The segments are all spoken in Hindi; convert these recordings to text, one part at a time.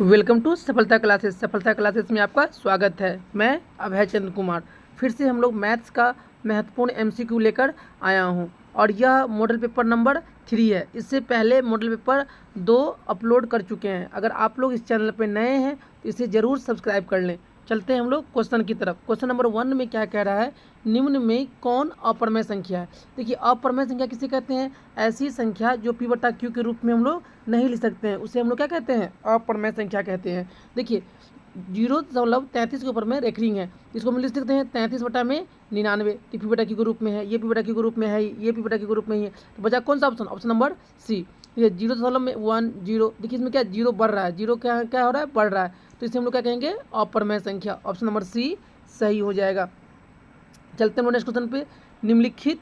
वेलकम टू सफलता क्लासेस। सफलता क्लासेस में आपका स्वागत है। मैं अभय चंद्र कुमार। फिर से हम लोग मैथ्स का महत्वपूर्ण एमसीक्यू लेकर आया हूं और यह मॉडल पेपर नंबर 3 है। इससे पहले मॉडल पेपर 2 अपलोड कर चुके हैं। अगर आप लोग इस चैनल पर नए हैं तो इसे ज़रूर सब्सक्राइब कर लें। चलते हैं हम लोग क्वेश्चन की तरफ। क्वेश्चन नंबर 1 में क्या कह रहा है, निम्न में कौन अप्रमेय संख्या है। देखिए, अप्रमेय संख्या किसे कहते हैं, ऐसी संख्या जो p बटा q के रूप में हम लोग नहीं लिख सकते हैं, उसे हम लोग क्या कहते हैं, अप्रमेय संख्या कहते हैं। देखिए 0.33 के ऊपर में रेखरिंग है, इसको हम लिख सकते हैं 33 बटा में 99, तो p बटा q के रूप में है, ये p बटा q के रूप में है, ये p बटा q के रूप में ही है। तो बचा कौन सा ऑप्शन, ऑप्शन नंबर सी। ये 0.1 0, देखिए इसमें क्या जीरो बढ़ रहा है, जीरो क्या क्या हो रहा है, बढ़ रहा है, तो इसे हम लोग क्या कहेंगे, अप्रमेय संख्या। ऑप्शन नंबर सी सही हो जाएगा। चलते हैं नेक्स्ट क्वेश्चन पे। निम्नलिखित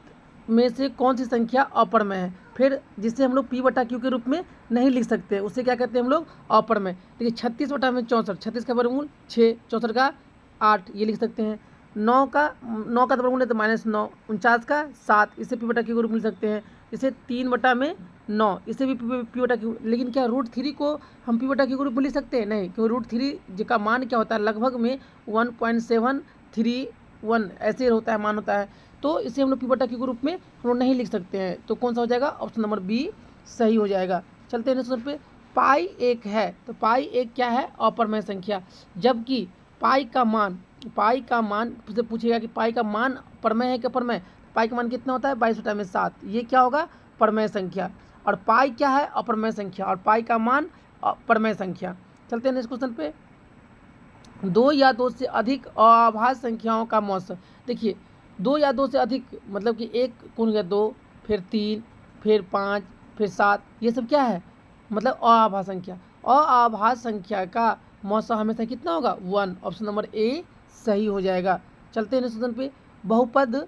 में से कौन सी संख्या अप्रमेय है, फिर जिसे हम लोग p बटा q के रूप में नहीं लिख सकते, उसे क्या कहते हैं हम लोग, अप्रमेय। देखिए 36 बटा में 64, 36 का वर्गमूल 6, 64 का 8, ये लिख सकते हैं। 9 का तो वर्गमूल है तो -9, 49 का 7, इसे p बटा q के रूप में लिख सकते हैं। इसे 3 बटा में 9, इसे भी p बटा q। लेकिन क्या √3 को हम p बटा q के रूप में लिख सकते हैं, नहीं, क्योंकि √3 का मान क्या होता है, लगभग में 1.731 ऐसे होता है, मान होता है, तो इसे हम लोग p बटा q के रूप में हम लोग नहीं लिख सकते हैं। तो कौन सा हो जाएगा, ऑप्शन नंबर बी सही हो जाएगा। चलते हैं नेक्स्ट क्वेश्चन पे। पाई एक है, तो पाई एक क्या है, अप्रमेय संख्या। जबकि पाई का मान से पूछेगा कि पाई का मान प्रमेय है कि अप्रमेय, पाई का मान कितना होता है, 22 बटा में 7, ये क्या होगा, प्रमेय संख्या। और पाई क्या है, अप्रमेय संख्या, और पाई का मान प्रमेय संख्या। चलते हैं नेक्स्ट क्वेश्चन पे। 2 या 2 से अधिक अभाज्य संख्याओं का मौसा। देखिए 2 या 2 से अधिक मतलब कि एक कौन गया 2, फिर 3, फिर 5, फिर 7, ये सब क्या है, मतलब अभाज्य संख्या। अभाज्य संख्या का मौसा हमेशा कितना होगा, 1। ऑप्शन नंबर ए सही हो जाएगा। चलते हैं नेक्स्ट क्वेश्चन पे। बहुपद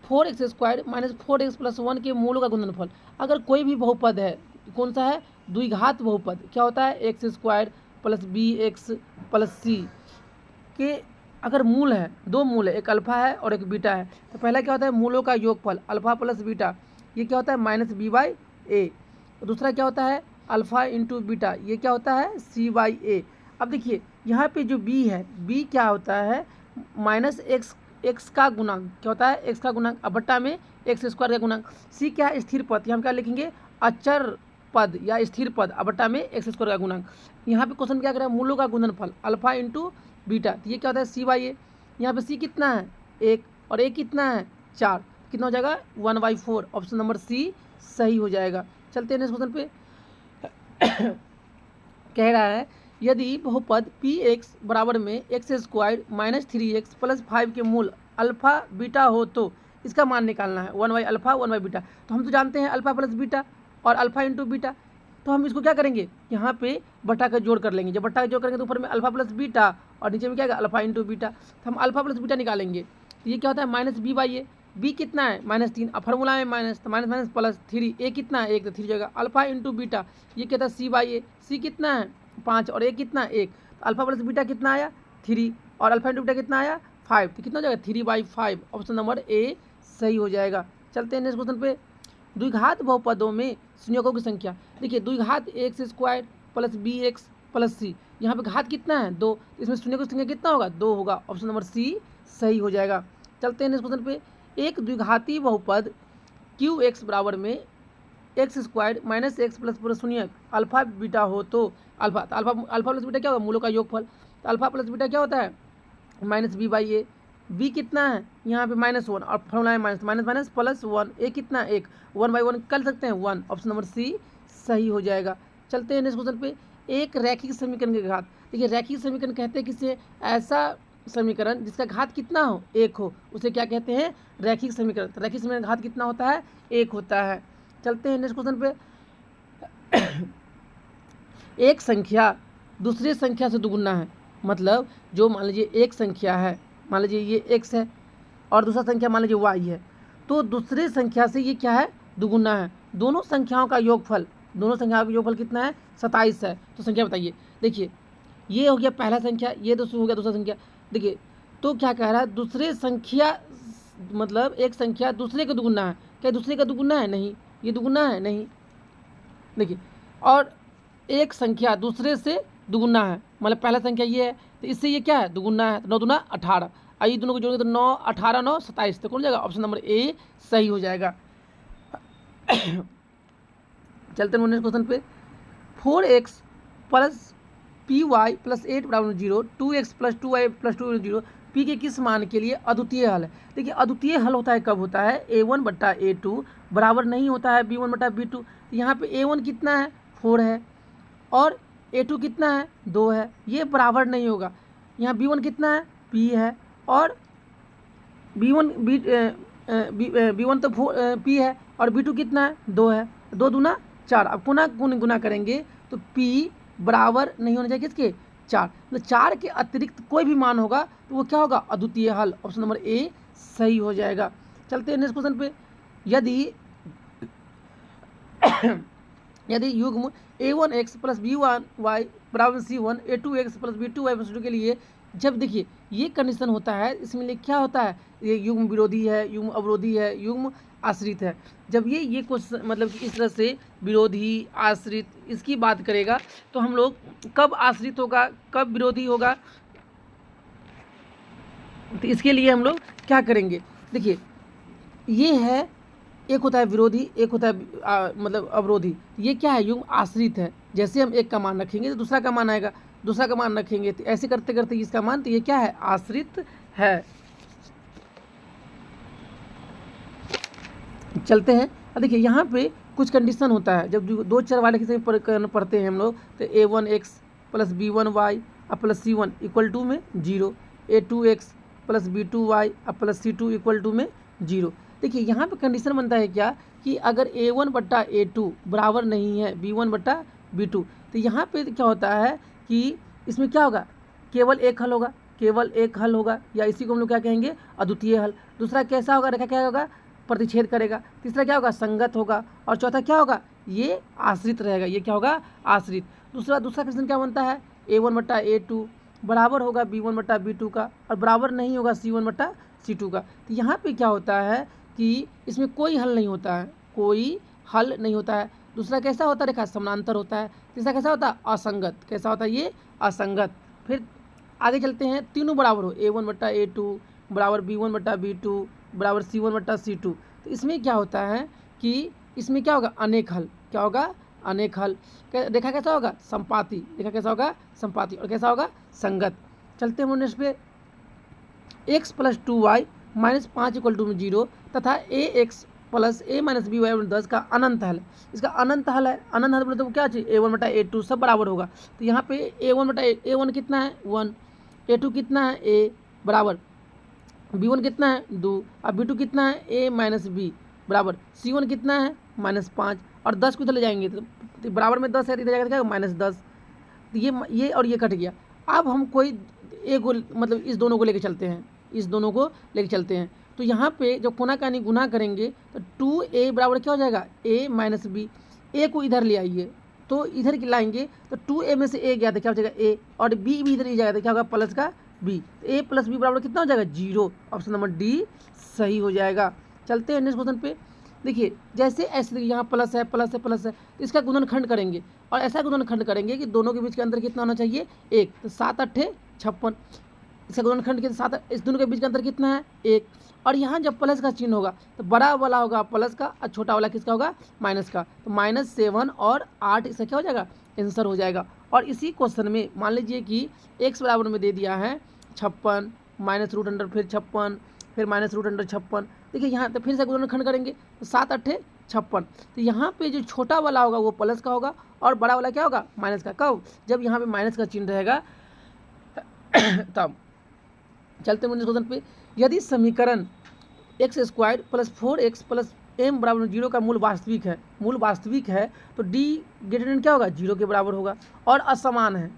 4x² - 4x + 1 के मूलों का गुणनफल। अगर कोई भी बहुपद है, कौन सा है, द्विघात बहुपद, क्या होता है, x² + bx + c के अगर मूल है, 2 मूल है, एक अल्फा है और एक बीटा है, तो पहला क्या होता है, मूलों का योगफल अल्फा प्लस बीटा, ये क्या होता है, -b/a। दूसरा क्या होता है, अल्फा इंटू बीटा, ये क्या होता है, c/a। अब देखिए यहाँ पे जो b है, b क्या होता है, -x का गुणांक, क्या होता है, x का गुणांक, अब बट्टा में x² का गुणांक। c क्या है, स्थिर पद, हम क्या लिखेंगे, अचर पद या स्थिर पद, अब बट्टा में x² का गुणांक। यहाँ पे क्वेश्चन क्या कर रहा है, मूलों का गुणनफल अल्फा इंटू बीटा, तो ये क्या होता है, c/a। यहाँ पे c कितना है, 1, और a कितना है, 4, कितना हो जाएगा, 1/4। ऑप्शन नंबर सी सही हो जाएगा। चलते हैं नेक्स्ट क्वेश्चन पे। कह रहा है, यदि बहुपद px बराबर में x² - 3x + 5 के मूल अल्फा बीटा हो तो इसका मान निकालना है, 1/अल्फा 1/बीटा। तो हम तो जानते हैं अल्फा प्लस बीटा और अल्फा इंटू बीटा, तो हम इसको क्या करेंगे, यहाँ पे बट्टा का जोड़ कर लेंगे। जब बट्टा का जोड़ करेंगे तो ऊपर में अल्फा प्लस बीटा और नीचे में क्या है, अल्फा इंटू बीटा, तो हम अल्फा प्लस बीटा निकालेंगे, तो ये क्या होता है, -b/a। b कितना है, -3, अब फॉर्मूला में माइनस, तो माइनस प्लस 3, a कितना है, 1, तो 3 जगह अल्फा इंटू बीटा, ये क्या था, c/a। c कितना है, 5, और a कितना, 1, तो अल्फा प्लस बीटा कितना आया, 3, और अल्फा इंटू बीटा कितना आया, 5, तो कितना हो जाएगा, 3/5। ऑप्शन नंबर ए सही हो जाएगा। चलते हैं नेक्स्ट क्वेश्चन पे। द्विघात बहुपदों में संयोगों की संख्या। देखिए द्विघात x² + bx + c, यहाँ पे घात कितना है, 2, इसमें संयोगों की संख्या कितना होगा, 2 होगा। ऑप्शन नंबर सी सही हो जाएगा। चलते हैं नेक्स्ट क्वेश्चन पे। एक द्विघाती बहुपद qx बराबर में x² - x + पूरा शून्य अल्फा बीटा हो तो अल्फा प्लस बीटा क्या होगा, मूलों का योगफल, तो अल्फा प्लस बीटा क्या होता है, -b/a। b कितना है, यहाँ पे -1, और फॉर्मूला है माइनस माइनस प्लस 1, a कितना, 1, 1/1 कर सकते हैं, 1। ऑप्शन नंबर सी सही हो जाएगा। चलते हैं नेक्स्ट क्वेश्चन पे। एक रैखिक समीकरण के घात। देखिए रैखिक समीकरण कहते हैं किसे, ऐसा समीकरण जिसका घात कितना हो, 1 हो, उसे क्या कहते हैं, रैखिक समीकरण। तो रैखिक समीकरण घात कितना होता है, 1 होता है। चलते हैं नेक्स्ट क्वेश्चन पे। एक संख्या दूसरी संख्या से दुगुना है, मतलब जो मान लीजिए एक संख्या है, मान लीजिए ये x है और दूसरा संख्या मान लीजिए y है, तो दूसरी संख्या से ये क्या है, दुगुना है। दोनों संख्याओं का योगफल कितना है, 27 है। तो संख्या बताइए। देखिए ये हो गया पहला संख्या, ये दोस्तों हो गया दूसरा संख्या। देखिए तो क्या कह रहा है, दूसरे संख्या मतलब एक संख्या दूसरे का दुगुना है, क्या दूसरे का दुगुना है, नहीं, ये दुगुना है, नहीं। देखिए और एक संख्या दूसरे से दुगुना है, मतलब पहला संख्या ये है तो इससे ये क्या है दुगुना है, तो 9 दूना 18। आइए दोनों को जोड़ेंगे तो 9 18 9 27, तो कौन हो जाएगा ऑप्शन नंबर ए सही हो जाएगा। चलते हैं नेक्स्ट क्वेश्चन पे। 4x plus P Y plus 8 बराबर 0, 2x plus 2y plus 2 0 P के किस मान के लिए अद्वितीय हल है। देखिए अद्वितीय हल होता है कब होता है, a1 बट्टा a2 बराबर नहीं होता है b1 बट्टा b2। यहाँ पे a1 कितना है 4 है और a2 कितना है 2 है, ये बराबर नहीं होगा। यहाँ b1 कितना है p है और b1 तो p है और b2 कितना है 2 है, 2 दूना 4। अब गुना करेंगे तो p बराबर नहीं होना चाहिए किसके 4, मतलब 4 के अतिरिक्त कोई भी मान होगा तो वो क्या होगा अद्वितीय हल, ऑप्शन नंबर ए सही हो जाएगा। चलते हैं नेक्स्ट क्वेश्चन पे। यदि युग्म a1x प्लस b1y बराबर c1, a2x plus b2y plus c2 के लिए जब देखिए ये कंडीशन होता है, इसमें लिए क्या होता है ये युग्म विरोधी है, युग्म अवरोधी है, युग्म आश्रित है। जब ये क्वेश्चन मतलब इस तरह से विरोधी आश्रित इसकी बात करेगा तो हम लोग कब आश्रित होगा कब विरोधी होगा, तो इसके लिए हम लोग क्या करेंगे। देखिए ये है, एक होता है विरोधी एक होता है मतलब अवरोधी, ये क्या है युग्म आश्रित है। जैसे हम एक का मान रखेंगे तो दूसरा का मान आएगा, दूसरा का मान रखेंगे तो ऐसे करते करते इसका मान, तो ये क्या है आश्रित है। चलते हैं। देखिए यहाँ पे कुछ कंडीशन होता है, जब दो चर वाले किसी पढ़ते हैं हम लोग तो a1x plus b1y plus c1 equal to में 0, a2x plus b2y plus c2 equal to में 0। देखिए यहाँ पे कंडीशन बनता है क्या कि अगर a1 बट्टा a2 बराबर नहीं है b1 बट्टा b2, तो यहाँ पे क्या होता है कि इसमें क्या होगा केवल एक हल होगा, केवल एक हल होगा, या इसी को हम लोग क्या कहेंगे अद्वितीय हल। दूसरा कैसा होगा रेखा क्या होगा प्रतिच्छेद करेगा। तीसरा क्या होगा संगत होगा और चौथा क्या होगा ये आश्रित रहेगा, ये क्या होगा आश्रित। दूसरा क्वेश्चन क्या बनता है a1 बट्टा a2 बराबर होगा b1 बट्टा b2 का और बराबर नहीं होगा c1 बट्टा c2 का। तो यहाँ पे क्या होता है कि इसमें कोई हल नहीं होता है, कोई हल नहीं होता है। दूसरा कैसा होता है रेखा समानांतर होता है। तीसरा कैसा होता है असंगत, कैसा होता है ये असंगत। फिर आगे चलते हैं, तीनों बराबर हो a1 बट्टा a2 बराबर b1 बट्टा b2 बराबर c1 बट्टा c2, तो इसमें क्या होता है कि इसमें क्या होगा अनेक हल, क्या होगा अनेक हल। रेखा कैसा होगा संपाती, रेखा कैसा होगा संपाती और कैसा होगा संगत। चलते हैं नेक्स्ट पे। x plus 2y minus 5 equal to 0 तथा ax plus a minus B Y 10 का अनंत हल, इसका अनंत हल है। अनंत हल बोले तो क्या चाहिए a1 बटा a2 सब बराबर होगा। तो यहाँ पे a1 बटा a1 कितना है 1, a2 कितना है a बराबर b1 कितना है 2 और b2 कितना है a माइनस बी बराबर c1 कितना है -5 और 10 को इधर ले जाएंगे तो बराबर में 10 है, इधर जाएगा क्या -10, तो ये और ये कट गया। अब हम कोई एक को मतलब इस दोनों को लेके चलते हैं, इस दोनों को लेके चलते हैं। तो यहाँ पे जब कोना कानी गुना करेंगे तो 2a बराबर क्या हो जाएगा a माइनस बी, a को इधर ले आइए तो इधर की लाएंगे तो 2a में से a गया तो क्या हो जाएगा a और b भी इधर ही जाएगा तो क्या होगा प्लस का b, a प्लस बी बराबर कितना हो जाएगा 0, ऑप्शन नंबर डी सही हो जाएगा। चलते हैं नेक्स्ट क्वेश्चन पे। देखिए जैसे ऐसे देखिए यहाँ प्लस है प्लस है प्लस है, तो इसका गुणनखंड करेंगे और ऐसा गुणनखंड करेंगे कि दोनों के बीच के अंतर कितना होना चाहिए 1, तो 7 8 56, इसका गुणनखंड के साथ इस दोनों के बीच का अंतर कितना है 1। और यहाँ जब प्लस का चिन्ह होगा तो बड़ा वाला होगा प्लस का और छोटा वाला किसका होगा माइनस का, तो -7 और 8 इसका क्या हो जाएगा आंसर हो जाएगा। और इसी क्वेश्चन में मान लीजिए कि x बराबर में दे दिया है 56 माइनस रूट अंडर फिर 56 फिर माइनस रूट अंडर 56, देखिए यहाँ तो फिर से गुणनखंड करेंगे तो 7 8 56, तो यहाँ पे जो छोटा वाला होगा वो प्लस का होगा और बड़ा वाला क्या होगा माइनस का। कब जब यहाँ पे माइनस का चिन्ह रहेगा तब। चलते हैं क्वेश्चन पे। यदि समीकरण x² plus 4x plus m बराबर 0 का मूल वास्तविक है तो d ग्रेटर देन क्या होगा 0 के बराबर होगा और असमान है,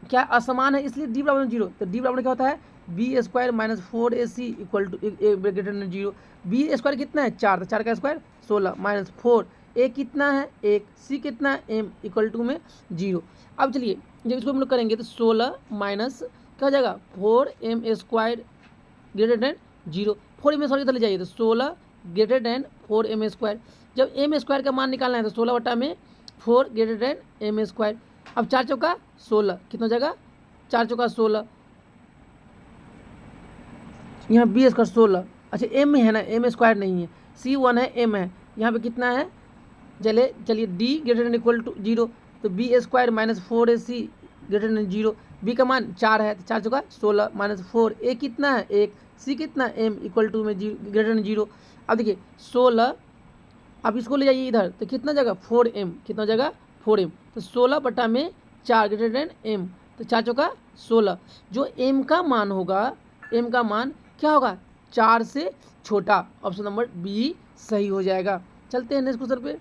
क्या असमान है इसलिए d बराबर 0, तो d बराबर क्या होता है b² minus 4ac equal to greater than 0। b² कितना है 4, तो 4 का स्क्वायर 16 माइनस 4, a कितना है 1, c कितना है m इक्वल टू में 0। अब चलिए जब इसको हम लोग करेंगे तो 16 माइनस क्या हो जाएगा 4m² greater than 0, 4m sorry इधर ले जाइए तो 16 ग्रेटर देन 4m²। जब m² का मान निकालना है तो 16 बटा में 4 ग्रेटर देन m²। अब 4 चौका 16, कितना हो जाएगा 4 चौका 16, यहाँ बी स्क्वायर 16, अच्छा एम में है ना, एम स्क्वायर नहीं है, C1 है एम है, यहाँ पे कितना है, चलिए D greater than equal to 0, तो B square minus 4AC greater than 0, B का मान 4 है तो 4 चौका 16 माइनस 4, ए कितना है 1, सी कितना एम इक्वल टू में ग्रेटर देन 0। अब देखिए 16, अब इसको ले जाइए इधर तो कितना जगह 4m, कितना जगह 4m, तो 16 बटा में 4 ग्रेटर देन m, तो 4 चौका 16, जो m का मान होगा, m का मान क्या होगा 4 से छोटा, ऑप्शन नंबर बी सही हो जाएगा। चलते हैं नेक्स्ट क्वेश्चन पे।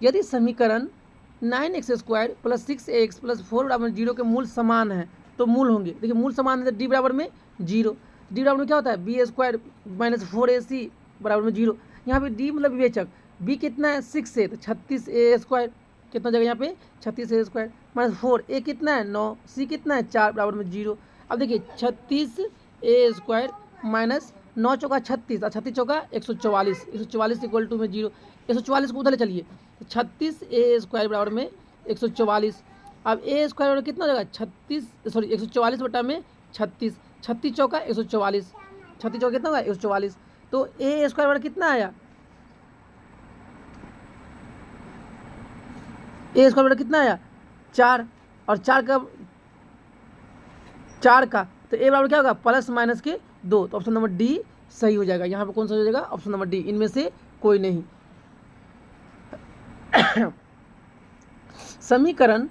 यदि समीकरण 9x² प्लस 6ax प्लस 4 बराबर 0 के मूल समान है तो मूल होंगे, देखिए मूल समान है तो डी बराबर में 0, डी बराबर में क्या होता है बी स्क्वायर माइनस 4AC बराबर में 0, यहाँ पे डी मतलब विवेचक, बी कितना है 6 से तो 36a² कितना जगह यहाँ पे 36a² माइनस 4, ए कितना है 9, सी कितना है 4 बराबर में 0। अब देखिए 36a² माइनस 9 चौका 36 और 36 चौका 144, 144 इक्वल टू में 0, 144 को उधर ले चलिए, 36a² बराबर में 144, अब a स्क्वायर बराबर कितना हो जाएगा 144 बटा में 36, 36 चौका 144, 36 चौका कितना होगा 144, तो a स्क्वायर बराबर कितना आया, a स्क्वायर बराबर कितना आया 4, और 4 का तो a बराबर क्या होगा प्लस माइनस के 2, तो ऑप्शन नंबर डी सही हो जाएगा। यहाँ पे कौन सा हो जाएगा ऑप्शन नंबर डी, इनमें से कोई नहीं। समीकरण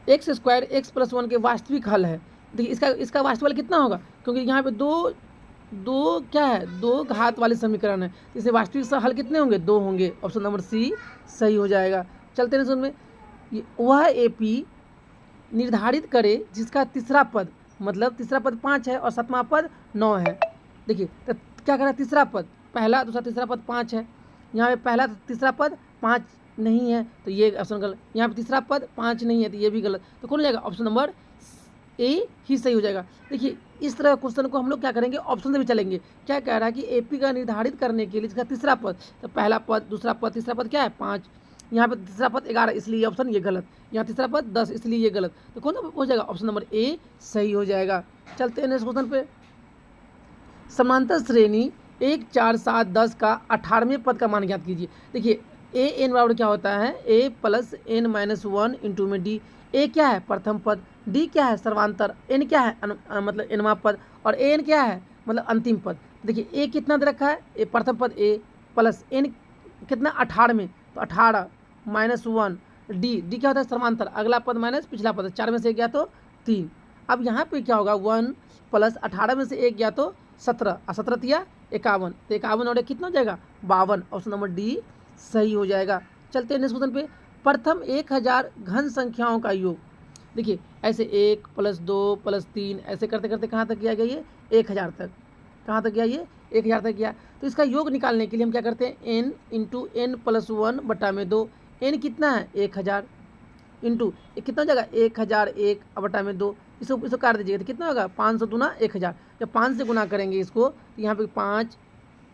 x² x प्लस 1 के वास्तविक हल है, देखिए इसका वास्तविक हल कितना होगा, क्योंकि यहाँ पे दो क्या है, 2 घात वाले समीकरण है, इसे वास्तविक हल कितने होंगे 2 होंगे, ऑप्शन नंबर सी सही हो जाएगा। चलते हैं सुन में, वह AP निर्धारित करे जिसका तीसरा पद, मतलब तीसरा पद 5 है और 7वां पद 9 है। देखिए तो क्या करें, तीसरा पद पहला दूसरा तीसरा पद 5 है, यहाँ पे पहला तीसरा पद 5 नहीं है तो ये ऑप्शन गलत, यहाँ पे तीसरा पद 5 नहीं है तो ये भी गलत, तो कौन हो जाएगा ऑप्शन नंबर ए ही सही हो जाएगा। देखिए इस तरह क्वेश्चन को हम लोग क्या करेंगे, ऑप्शन से भी चलेंगे। क्या कह रहा है कि AP का निर्धारित करने के लिए इसका तीसरा पद, तो पहला पद दूसरा पद तीसरा पद क्या है 5, यहाँ पे तीसरा पद 11 इसलिए ऑप्शन ये गलत, यहाँ तीसरा पद 10 इसलिए ये गलत, तो कौन सा हो जाएगा ऑप्शन नंबर ए सही हो जाएगा। चलते हैं नेक्स्ट क्वेश्चन पे। समांतर श्रेणी 1 4 7 10 का 18वें पद का मान ज्ञात कीजिए। देखिए ए एन बराबर क्या होता है a plus n minus 1 into में डी, ए क्या है प्रथम पद, डी क्या है सर्वांतर, एन क्या है मतलब nवां पद, और एन क्या है मतलब अंतिम पद। देखिए ए कितना दे रखा है, ए प्रथम पद a प्लस n कितना 18 तो 18 माइनस 1, डी क्या होता है सर्वांतर, अगला पद माइनस पिछला पद, 4 में से 1 गया तो 3। अब यहाँ पे क्या होगा 1 प्लस 18 में से 1 गया तो 17, और 17 तिया 51, तो 51 और 1 कितना हो जाएगा 52, ऑप्शन नंबर डी सही हो जाएगा। चलते हैं नेक्स्ट क्वेश्चन पे। प्रथम 1000 घन संख्याओं का योग, देखिए ऐसे 1 प्लस 2 प्लस 3 ऐसे करते करते कहाँ तक किया गया ये 1000 तक, कहाँ तक गया ये 1000 तक गया। तो इसका योग निकालने के लिए हम क्या करते हैं n इंटू n प्लस 1 बटा में 2, n कितना है 1000 इंटू कितना हो जाएगा 1001 बटा में 2, इसको काट दीजिएगा तो कितना होगा 500 दूना 1000, जब 5 से गुना करेंगे इसको तो यहाँ पे 5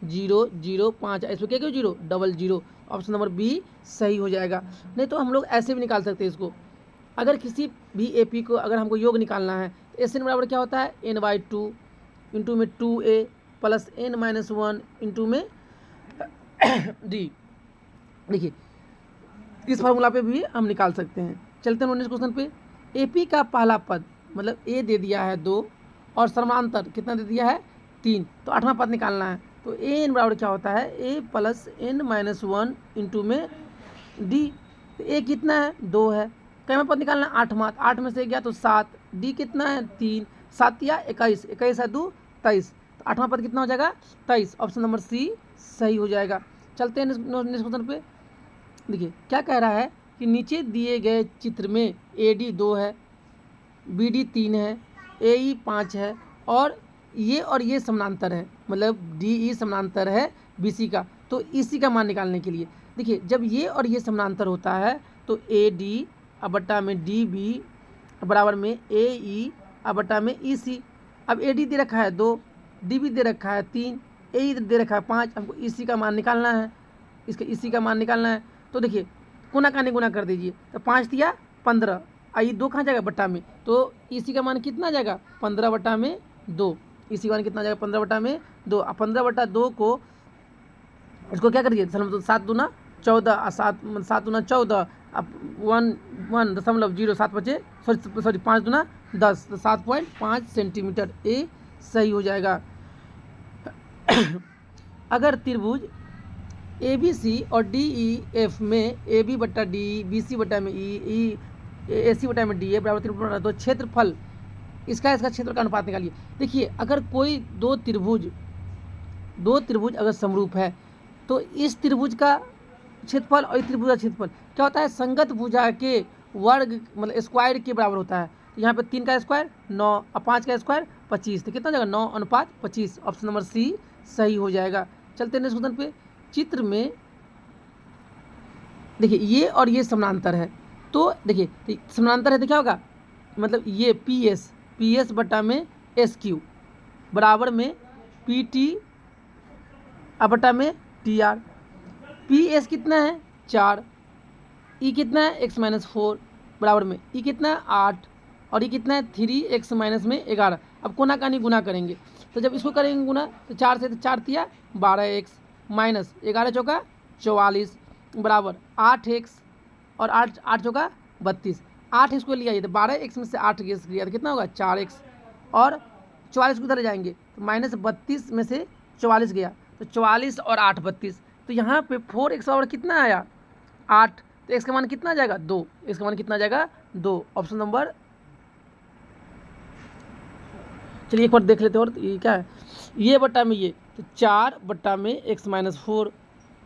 0 0 5, इसमें क्या क्यों 0 डबल 0, ऑप्शन नंबर बी सही हो जाएगा। नहीं तो हम लोग ऐसे भी निकाल सकते हैं इसको, अगर किसी भी AP को अगर हमको योग निकालना है तो SN बराबर क्या होता है n/2 इंटू में 2a plus n minus 1 into में d। देखिए इस फार्मूला पे भी हम निकाल सकते हैं। चलते हैं नेक्स्ट क्वेश्चन पे। AP का पहला पद मतलब a दे दिया है 2 और समांतर कितना दे दिया है 3, तो 8वां पद निकालना है, तो an बराबर क्या होता है a plus n minus 1 into में d, तो a कितना है 2 है, कैमा पद निकालना है 8वां, 8 में से गया तो 7, d कितना है 3, 7 या 21, 21 है 2 23, तो 8वां पद कितना हो जाएगा 23, ऑप्शन नंबर सी सही हो जाएगा। चलते हैं नेक्स्ट क्वेश्चन पे। देखिए क्या कह रहा है कि नीचे दिए गए चित्र में AD 2 है, BD 3 है, AE 5 है और ये समानांतर है, मतलब DE समानांतर है BC का, तो EC का मान निकालने के लिए देखिए जब ये और ये समानांतर होता है तो AD बटा में DB बराबर में AE बटा में EC। अब AD दे रखा है 2, DB दे रखा है 3, AE दे रखा है 5, हमको EC का मान निकालना है, इसका EC का मान निकालना है। तो देखिए गुना का गुना कर दीजिए, तो 5 दिया 15, आई 2 कहाँ जाएगा बट्टा में, तो इसी का मान कितना आ जाएगा 15 बट्टा में 2, इसी का मान कितना आ जाएगा 15 बट्टा में 2। अब 15 बट्टा 2 को इसको क्या करिए 7 दूना 14 और 7 दूना 14, अब 1.07 बचे, सॉरी 5 दूना 10, तो 7.5 सेंटीमीटर ए सही हो जाएगा। अगर त्रिभुज ए बी सी और डी ई एफ में ए बी बट्टा डी बी सी बट्टा में ई ए सी बट्टा में डी ए बराबर त्रिभुज, तो क्षेत्रफल इसका क्षेत्र का अनुपात निकालिए। देखिए अगर कोई दो त्रिभुज अगर समरूप है तो इस त्रिभुज का क्षेत्रफल और इस त्रिभुज का क्षेत्रफल क्या होता है, संगत भुजा के वर्ग मतलब स्क्वायर के बराबर होता है। तो यहाँ पे 3 का स्क्वायर 9 और 5 का स्क्वायर 25, तो कितना हो जाएगा 9:25, ऑप्शन नंबर सी सही हो जाएगा। चलते हैं नेक्स्ट क्वेश्चन पे। चित्र में देखिए ये और ये समानांतर है, तो देखिए समानांतर है तो क्या होगा, मतलब ये पी एस बट्टा में एस क्यू बराबर में पी टी बट्टा में टी आर। पी एस कितना है 4, ई कितना है x-4 बराबर में ई कितना है 8 और ई कितना है 3x माइनस में 11। अब कोना कानी गुना करेंगे, तो जब इसको करेंगे गुना तो 4 से 4 तिया 12x माइनस 11 चौका 44 बराबर 8x और 8 चौका 32। 8x को लिया तो 12x में से 8x लिया तो कितना होगा 4x और 44 को उधर ले जाएंगे तो -32 में से 44 गया तो 44 और 8 32। तो यहाँ पे 4x और कितना आया 8, तो x का मान कितना आ जाएगा 2, x का मान कितना आ जाएगा 2, ऑप्शन नंबर। चलिए एक बार देख लेते हैं और ये क्या है, ये बट्टा में ये तो 4 बट्टा में x-4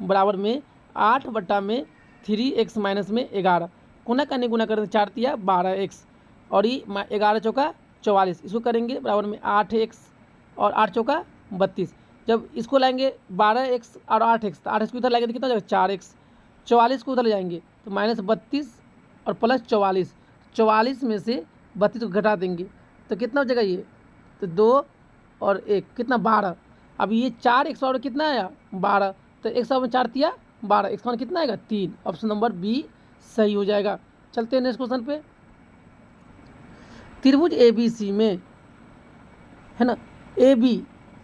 बराबर में 8 बट्टा में 3x माइनस में 11, कोना करने गुना करते 4 तिया 12x और ये 11 चौका 44, इसको करेंगे बराबर में 8x और 8 चौका 32। जब इसको लाएंगे 12x और 8x, तो 8x को उधर लाएंगे तो कितना हो जाएगा 4x, 44 को उधर ले जाएंगे तो -32 और प्लस 44, 44 में से 32 को घटा देंगे तो कितना हो जाएगा ये, तो 2 और 1 कितना 12। अब ये 4x और कितना आया 12, तो 1 में 4 तिया 12, x मान कितना आएगा 3, ऑप्शन नंबर बी सही हो जाएगा। चलते हैं नेक्स्ट क्वेश्चन पे। त्रिभुज ए बी सी में है ना,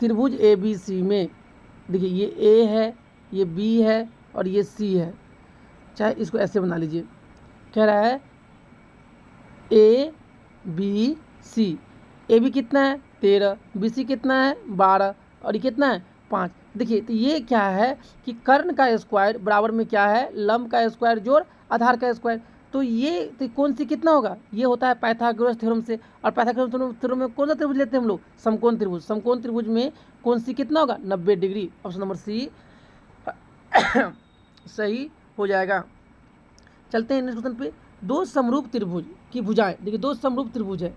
त्रिभुज ए बी सी में देखिए ये ए है, ये बी है और ये सी है, चाहे इसको ऐसे बना लीजिए। कह रहा है A B C, A B कितना है 13, बी सी कितना है 12 और ये कितना है 5। देखिए तो ये क्या है कि कर्ण का स्क्वायर बराबर में क्या है लंब का स्क्वायर जोड़ आधार का स्क्वायर। तो ये तो कौन सी कितना होगा, ये होता है पाइथागोरस थ्योरम से, और पाइथागोरस थ्योरम में कौन सा त्रिभुज लेते हैं हम लोग, समकोण त्रिभुज। समकोण त्रिभुज में कौन सी कितना होगा 90 डिग्री, ऑप्शन नंबर सी सही हो जाएगा। चलते हैं नेक्स्ट क्वेश्चन पे। दो समरूप त्रिभुज की भुजाएं, देखिए दो समरूप त्रिभुज है,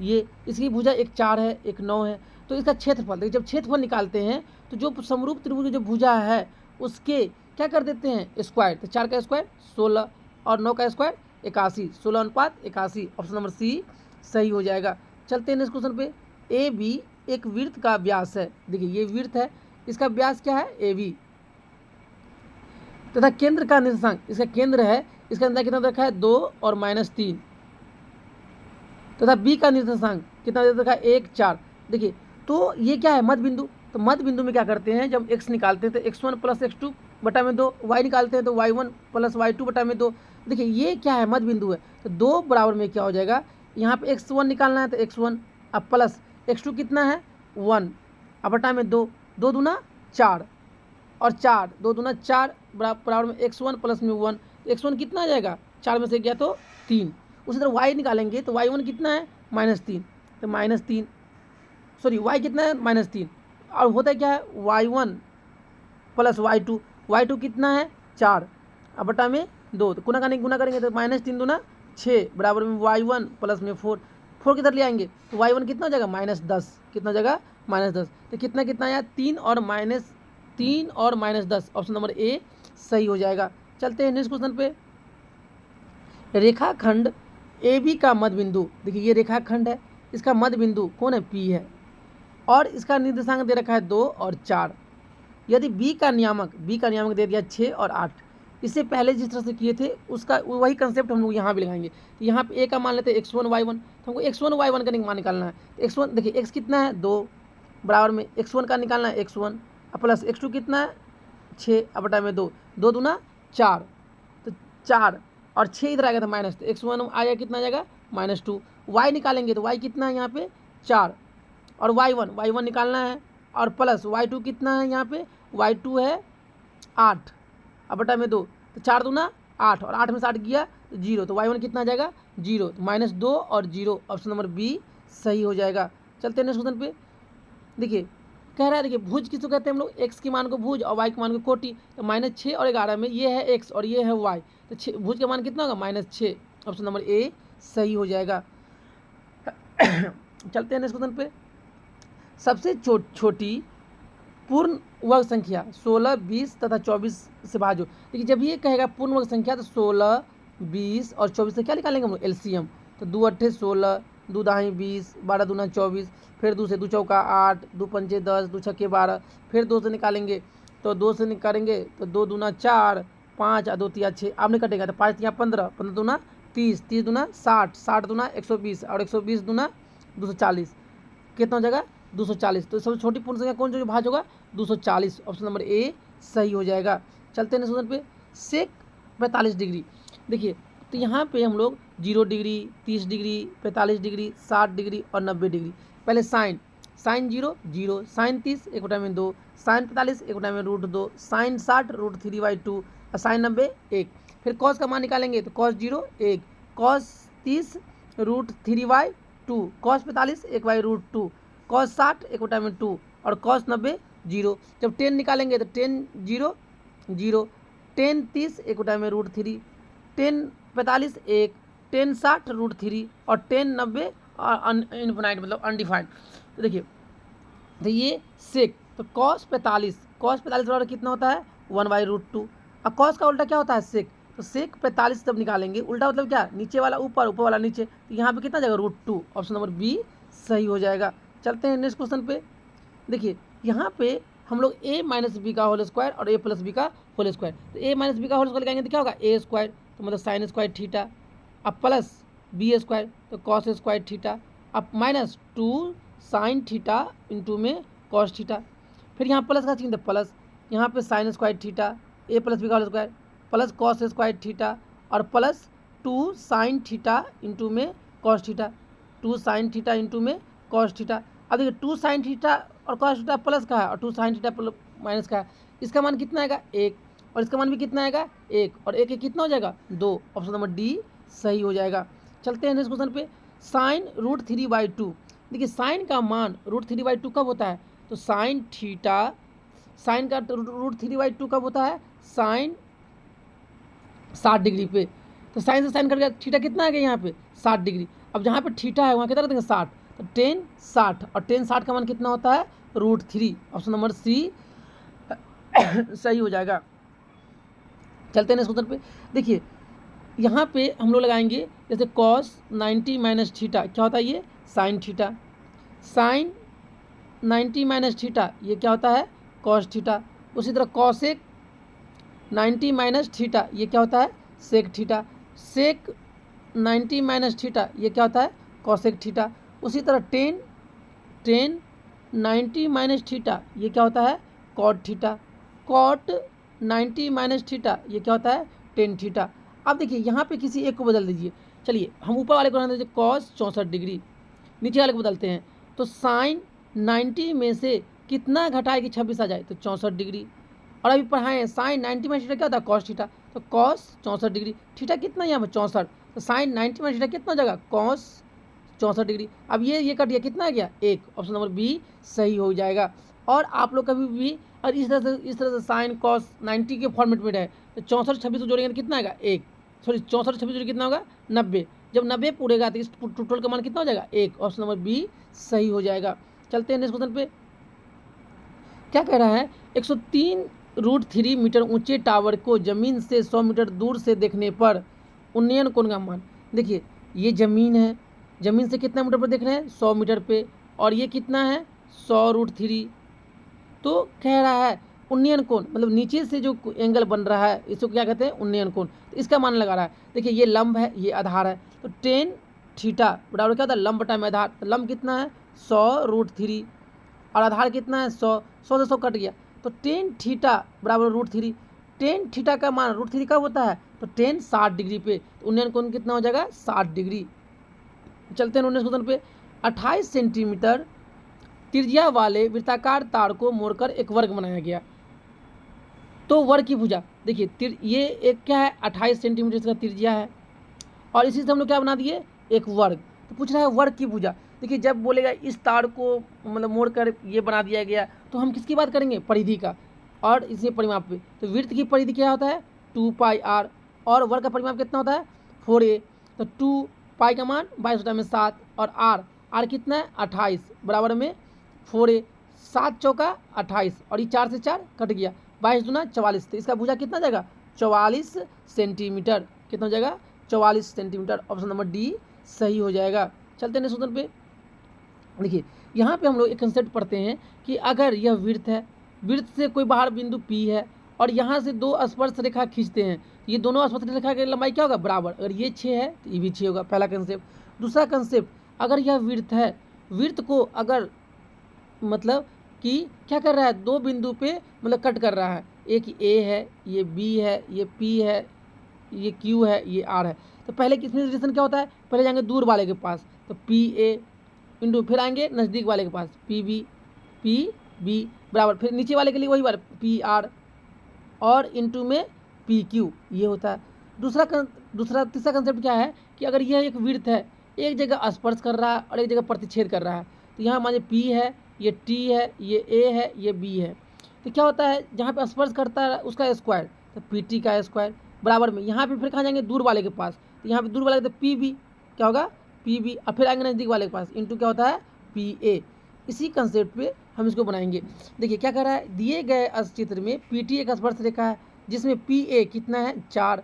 ये इसकी भुजा एक 4 है एक 9 है, तो इसका क्षेत्रफल देखिए जब क्षेत्रफल निकालते हैं तो जो समरूप त्रिभुज की जो भुजा है उसके क्या कर देते हैं स्क्वायर, तो 4 का स्क्वायर 16 और 9 का स्क्वायर 81, 16:81, ऑप्शन नंबर सी सही हो जाएगा। चलते हैं नेक्स्ट क्वेश्चन पे। ए बी एक वृत्त का व्यास है, देखिए ये वृत्त है, इसका व्यास क्या है ए बी तथा केंद्र का निर्देशांक, इसका केंद्र है, इसका अंदर कितना रखा है 2 और -3 तथा बी का निर्देशांक कितना दे रखा है 1 4। देखिए तो ये क्या है मध्य बिंदु, तो मध्य बिंदु में क्या करते हैं जब x निकालते हैं तो x1 + x2 बटा में 2, y निकालते हैं तो y1 + y2 बटा में 2। देखिए ये क्या है मध्य बिंदु है, तो 2 बराबर में क्या हो जाएगा, यहाँ पे x1 निकालना है तो x1 अब प्लस x2 कितना है 1 अब बटा में 2, 2 दूना 4 और 4 2 दूना 4 बराबर में x1 प्लस में 1, x1 कितना आ जाएगा 4 में से गया तो 3। उसी तरह y निकालेंगे तो y1 कितना है -3, तो -3 सॉरी y कितना है -3 और होता है क्या है y1 + y2, y2 कितना है 4 अब बटा में 2, तो गुना करेंगे तो -3 दूना 6 बराबर में y1 प्लस में 4, 4 किधर ले आएंगे तो y1 कितना हो जाएगा -10, कितना हो जाएगा -10, तो कितना आया 3 और -10, ऑप्शन नंबर ए सही हो जाएगा। चलते हैं नेक्स्ट क्वेश्चन पे। रेखाखंड ए बी का मध्य बिंदु, देखिए ये रेखाखंड है, इसका मध्य बिंदु कौन है P है और इसका निर्देशांक दे रखा है 2 और 4। यदि B का नियामक दे दिया 6 और 8, इससे पहले जिस तरह से किए थे उसका वही कंसेप्ट हम लोग यहाँ भी लगाएंगे। तो यहाँ पे ए का मान लेते हैं x1 y1, तो हमको x1 y1 का मान निकालना है। तो x1 देखिए x कितना है 2, बराबर में x1 का निकालना है x1 प्लस x2 कितना है 6 बटा में 2, 2 दूना 4, तो 4 और 6 इधर आ गया था माइनस, तो x1 आया कितना आ जाएगा -2। y निकालेंगे तो y कितना है यहाँ पे 4 और y1 निकालना है और प्लस y2 कितना है यहाँ पे y2 है 8 बटा में 2, तो 4 दूना 8 और 8 में 60 गया तो 0, तो y1 कितना आ जाएगा 0, तो -2 और 0, ऑप्शन नंबर बी सही हो जाएगा। चलते हैं नेक्स्ट क्वेश्चन पे। देखिए कह रहा है, देखिए भुज किसको कहते हैं हम लोग, x के मान को भुज और y के मान को कोटि, तो -6 और 11 में ये है x और ये है y, तो भुज का मान कितना होगा -6, ऑप्शन नंबर ए सही हो जाएगा। चलते हैं नेक्स्ट क्वेश्चन पे। सबसे छोटी पूर्ण वर्ग संख्या 16, 20 तथा 24 से भाजो। देखिए जब ये कहेगा पूर्ण वर्ग संख्या तो 16, 20 और 24 से क्या निकालेंगे हम लोग एलसीएम, तो 2 अट्ठे 16, 2 दाहीं 20, 12 दूना 24, फिर 2 से 2 चौका 8, 2 पंचे 10, 2 छक्के 12, फिर 2 से निकालेंगे तो 2 से निकालेंगे तो 2 दूना 4, 5 और 2 तिया 6, आपने कटेगा तो 5 तिया 15, 15 दूना 30, 30 दूना 60, 60 दूना 120 और 120 दूना 240, कितना हो जाएगा 240। तो सबसे छोटी पूर्ण संख्या कौन जो भाज होगा 240, ऑप्शन नंबर ए सही हो जाएगा। चलते हैं क्वेश्चन पे। सेक 45 डिग्री, देखिए तो यहाँ पे हम लोग 0 डिग्री, 30 डिग्री, 45 डिग्री, 60 डिग्री और 90 डिग्री। पहले साइन 0 0, साइन 30 1/2, साइन 45 1/2, साइन 60 √3/2 और साइन 90 1। फिर कॉस का मान निकालेंगे तो कॉस 0 1, कॉस 30 √3/2, कॉस 45 1/2, कॉस 60 1/2 और कॉस 90 0। जब 10 निकालेंगे तो 10 0 0, 10 30 1/3, 10 45 1, 10 60 √3 और 10 90 इनफिनाइट मतलब अनडिफाइंड। तो देखिए तो ये सेक, तो कॉस 45 बराबर कितना होता है 1/√2। अब कॉस का उल्टा क्या होता है सेक, तो सेक 45 जब निकालेंगे उल्टा मतलब क्या, नीचे वाला ऊपर, ऊपर वाला नीचे, तो यहाँ पे कितना जाएगा √2, ऑप्शन नंबर बी सही हो जाएगा। चलते हैं नेक्स्ट क्वेश्चन पे। देखिए यहाँ पे हम लोग a - b का होल स्क्वायर और a + b का होल स्क्वायर, तो a - b का होल स्क्वायर लगाएंगे तो क्या होगा a स्क्वायर, तो मतलब साइन स्क्वायर थीटा, अब प्लस b स्क्वायर तो कॉस स्क्वायर थीटा, अब -2 साइन थीटा इंटू में कॉस थीटा, फिर यहाँ प्लस का चिन्ह तो प्लस, यहाँ पे sine square theta a + b का whole square plus cos square theta और प्लस 2 साइन थीटा इंटू में cos theta, 2 sine theta into में कॉस थीटा। अब देखिए 2 साइन थीटा और कॉस थीटा प्लस का है और 2 साइन थीटा माइनस का है, इसका मान कितना आएगा 1 और इसका मान भी कितना आएगा 1 और 1 कितना हो जाएगा 2, ऑप्शन नंबर डी सही हो जाएगा। चलते हैं नेक्स्ट क्वेश्चन पे। साइन √3/2, देखिए साइन का मान √3/2 कब होता है, तो साइन थीटा, साइन का √3/2 कब होता है, साइन 60 डिग्री पे, तो साइन से साइन कट गया, थीटा कितना आ गया यहाँ पे 60 डिग्री। अब जहाँ पे थीटा है वहाँ कितना रख देंगे 60, तो 10 60 और 10 60 का मान कितना होता है √3, ऑप्शन नंबर सी सही हो जाएगा। चलते हैं नेक्स्ट क्वेश्चन पे। देखिए यहाँ पे हम लोग लगाएंगे जैसे कॉस 90 - थीटा क्या होता है ये साइन थीटा, साइन 90 - थीटा ये क्या होता है कॉस थीटा, उसी तरह कॉसेक 90 - थीटा ये क्या होता है सेक थीटा, सेक 90 - थीटा ये क्या होता है कॉसेक थीटा, उसी तरह टेन 90 - थीटा ये क्या होता है कॉट थीटा, कॉट 90 - थीटा ये क्या होता है टेन थीटा। अब देखिए यहाँ पे किसी एक को बदल दीजिए, चलिए हम ऊपर वाले को बना दीजिए कॉस 64 डिग्री, नीचे वाले को बदलते हैं तो साइन 90 में से कितना घटाए कि 26 आ जाए तो 64 डिग्री, और अभी पढ़ाएं साइन 90 - थीटा क्या होता है कॉस थीटा, तो कॉस 64 डिग्री, थीटा कितना यहाँ पर 64, तो साइन 90 - थीटा कितना हो जाएगा कॉस 64 डिग्री। अब ये कट गया कितना आ गया 1, ऑप्शन नंबर बी सही हो जाएगा। और आप लोग कभी भी और इस तरह से साइन कॉस 90 के फॉर्मेट में रहे तो 64 26 को जोड़ेंगे तो कितना आएगा 1, सॉरी 64 26 जोड़ेंगे कितना होगा 90, जब 90 पूरेगा तो इस टोटल का मान कितना हो जाएगा 1, ऑप्शन नंबर बी सही हो जाएगा। चलते हैं नेक्स्ट क्वेश्चन पे। क्या कह रहा है 103√3 मीटर ऊंचे टावर को जमीन से 100 मीटर दूर से देखने पर उन्नयन कोण का मान। देखिए ये ज़मीन है, ज़मीन से कितना मीटर पर देख रहे हैं 100 मीटर पे, और ये कितना है 100√3, तो कह रहा है उन्नयन कोण, मतलब नीचे से जो एंगल बन रहा है इसको क्या कहते हैं, उन्नयन कोण। तो इसका मान लगा रहा है, देखिए ये लंब है, ये आधार है, तो टेन थीटा बराबर क्या होता है, लंब बटा में आधार। तो लंब कितना है 100√3 और आधार कितना है 100, 100 से 100 कट गया, तो टेन थीटा बराबर √3। टेन थीटा का मान √3 कब होता है, तो टेन 60 डिग्री पे, तो उन्नयन कोण कितना हो जाएगा 60 डिग्री। चलते हैं 19 क्वेश्चन पे। 28 सेंटीमीटर त्रिज्या वाले वृत्ताकार तार को मोड़कर एक वर्ग बनाया गया, तो वर्ग की भुजा, देखिए ये एक क्या है 28 सेंटीमीटर का त्रिज्या है और इसी से हम लोग क्या बना दिए एक वर्ग। तो पूछ रहा है वर्ग की भुजा, देखिए जब बोलेगा इस तार को मतलब मोड़कर ये बना दिया गया, तो हम किसकी बात करेंगे, परिधि का, और इसी परिमाप पे। तो वृत्त की परिधि क्या होता है 2πr और वर्ग का परिमाप कितना होता है 4a। तो 2π का मान 22/7 और r कितना है 28 बराबर में 4a, 7 चौका 28 और ये 4 से 4 कट गया, 22 दूना 44। तो इसका भुजा कितना जाएगा 44 सेंटीमीटर, कितना हो जाएगा 44 सेंटीमीटर। ऑप्शन नंबर डी सही हो जाएगा। चलते हैं सूत्र पे। देखिए यहाँ पे हम लोग एक कंसेप्ट पढ़ते हैं कि अगर यह वृत्त है, वृत्त से कोई बाहर बिंदु P है और यहाँ से दो स्पर्श रेखा खींचते हैं, ये दोनों स्पर्श रेखा की लंबाई क्या होगा बराबर, अगर ये 6 है तो ये भी 6 होगा, पहला कंसेप्ट। दूसरा कंसेप्ट, अगर यह वृत्त है, वृत्त को अगर मतलब कि क्या कर रहा है, दो बिंदु पे मतलब कट कर रहा है, एक A है, ये B है, ये P है, ये Q है, ये R है। तो पहले किसमें रिलेशन क्या होता है, पहले जाएंगे दूर वाले के पास, तो PA इंटू फिर आएंगे नज़दीक वाले के पास PB बराबर, फिर नीचे वाले के लिए वही बार PR और इंटू में PQ, ये होता है। तीसरा कंसेप्ट क्या है कि अगर यह एक वृत्त है, एक जगह स्पर्श कर रहा है और एक जगह प्रतिच्छेद कर रहा है, तो यहाँ मान P है, ये T है, ये A है, ये B है, तो क्या होता है जहाँ पे स्पर्श करता है उसका स्क्वायर, तो PT का स्क्वायर बराबर में यहाँ पे फिर कहाँ जाएंगे दूर वाले के पास, तो यहाँ पे दूर वाले तो PB क्या होगा PB और फिर आएंगे नज़दीक वाले के पास इंटू क्या होता है PA। इसी कंसेप्ट पे हम इसको बनाएंगे। देखिए क्या कर रहा है, दिए गए इस चित्र में PT एक स्पर्श रेखा है जिसमें PA कितना है 4,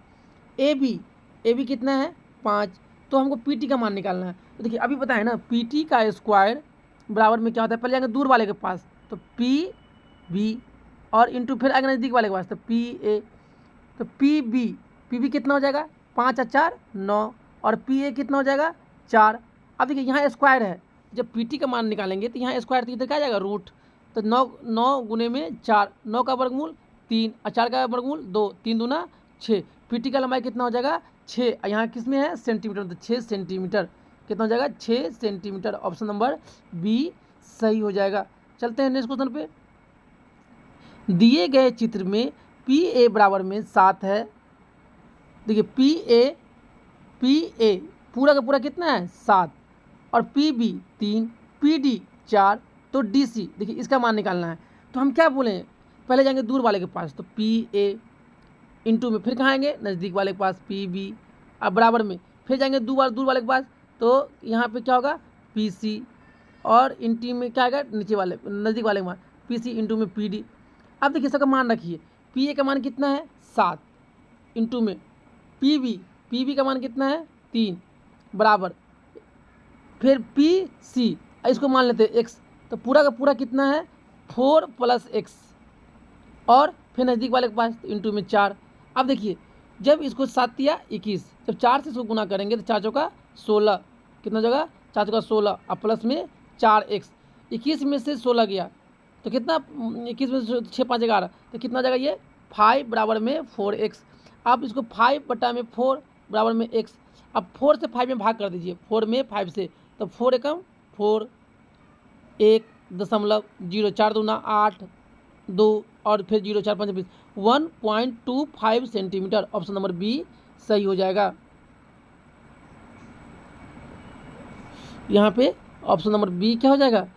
AB कितना है 5, तो हमको PT का मान निकालना है। तो देखिए अभी पता है ना PT का स्क्वायर बराबर में क्या होता है, पहले जाएंगे दूर वाले के पास तो PB और इंटू फिर आएंगे नज़दीक वाले के पास तो PA, तो PB कितना हो जाएगा 5 और 4 9 और PA कितना हो जाएगा 4। अब देखिए यहाँ स्क्वायर है, जब PT का मान निकालेंगे तो यहाँ स्क्वायर तो क्या आ जाएगा रूट, तो 9 गुने में 4, 9 का वर्गमूल 3 और 4 का वर्गमूल 2, 3 दूना 6। PT का लंबाई कितना हो जाएगा 6, यहाँ किस में है सेंटीमीटर, तो 6 सेंटीमीटर कितना हो जाएगा 6 सेंटीमीटर। ऑप्शन नंबर B सही हो जाएगा। चलते हैं नेक्स्ट क्वेश्चन पे। दिए गए चित्र में PA बराबर में 7 है, देखिए PA पूरा का पूरा कितना है 7 और PB 3, PD 4, तो DC देखिए इसका मान निकालना है। तो हम क्या बोलें, पहले जाएंगे दूर वाले के पास तो PA इंटू में फिर कहाँ आएंगे नज़दीक वाले के पास PB, अब बराबर में फिर जाएंगे दूर वाले के पास, तो यहाँ पे क्या होगा PC और इंटू में क्या आएगा नीचे वाले नज़दीक वाले के पास PC इंटू में PD। अब देखिए इसका मान रखिए, PA का मान कितना है 7 इंटू में PB का मान कितना है 3 बराबर, फिर PC इसको मान लेते हैं x, तो पूरा का पूरा कितना है 4 + x और फिर नज़दीक वाले के पास इंटू में 4। अब देखिए जब इसको 7 या 21, जब 4 से इसको गुना करेंगे तो 4 चौका 16, कितना जगह 4 चौका 16 और प्लस में 4x, 21 में से 16 गया तो कितना 21 में से 6 5 11, तो कितना जाएगा ये 5 बराबर में 4x। आप इसको 5 बटा में 4 बराबर में x, अब 4 से 5 में भाग कर दीजिए, 4 में 5 से, तो 4 एकम 4 1.0 4 दूना 8 2 और फिर 0 4 5 20, 1.25 सेंटीमीटर। ऑप्शन नंबर B सही हो जाएगा। यहाँ पे ऑप्शन नंबर B क्या हो जाएगा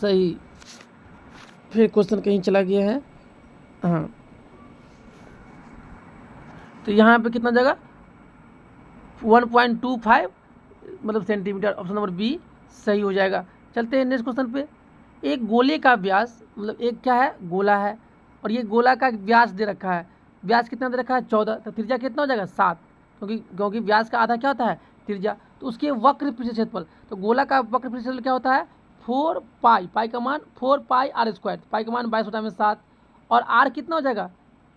सही। फिर क्वेश्चन कहीं चला गया है, हाँ तो यहाँ पे कितना जाएगा 1.25 मतलब सेंटीमीटर। ऑप्शन नंबर B सही हो जाएगा। चलते हैं नेक्स्ट क्वेश्चन पे। एक गोले का व्यास, मतलब एक क्या है गोला है और ये गोला का व्यास दे रखा है, व्यास कितना दे रखा है 14, तो त्रिज्या कितना हो जाएगा 7, क्योंकि व्यास का आधा क्या होता है त्रिज्या, तो उसके वक्र पृष्ठ क्षेत्रफल, तो गोला का वक्र पृष्ठ क्षेत्रफल क्या होता है 4 पाई का मान 4 पाई r², पाई का मान 22/7 और आर कितना हो जाएगा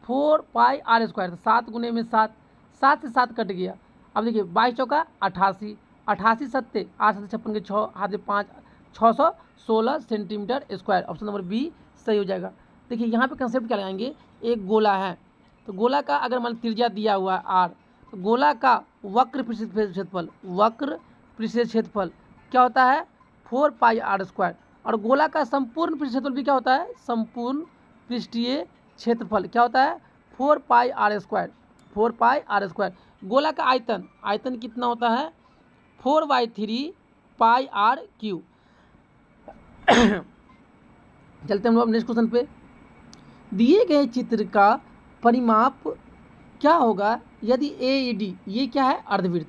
4πr²। तो 7 गुने में 7, 7 से 7 कट गया। अब देखिए 22 चौका 88, 88 सत्ते 8 7 56 के 6 हाथ में 5, 616 centimetre square. Option number B सही हो जाएगा। देखिए यहाँ पे कंसेप्ट क्या लगाएंगे, एक गोला है तो गोला का अगर मान त्रिज्या दिया हुआ है आर, तो गोला का वक्र पृष्ठीय क्षेत्रफल, वक्र पृष्ठीय क्षेत्रफल क्या होता है 4πr²। और गोला का संपूर्ण पृष्ठीय क्षेत्रफल भी क्या होता है, संपूर्ण पृष्ठीय क्षेत्रफल क्या होता है 4πr², 4πr²। गोला का आयतन, आयतन कितना होता है 4/3πr3। चलते हम लोग नेक्स्ट क्वेश्चन पे। दिए गए चित्र का परिमाप क्या होगा यदि AED, ये क्या है अर्धवृत्त,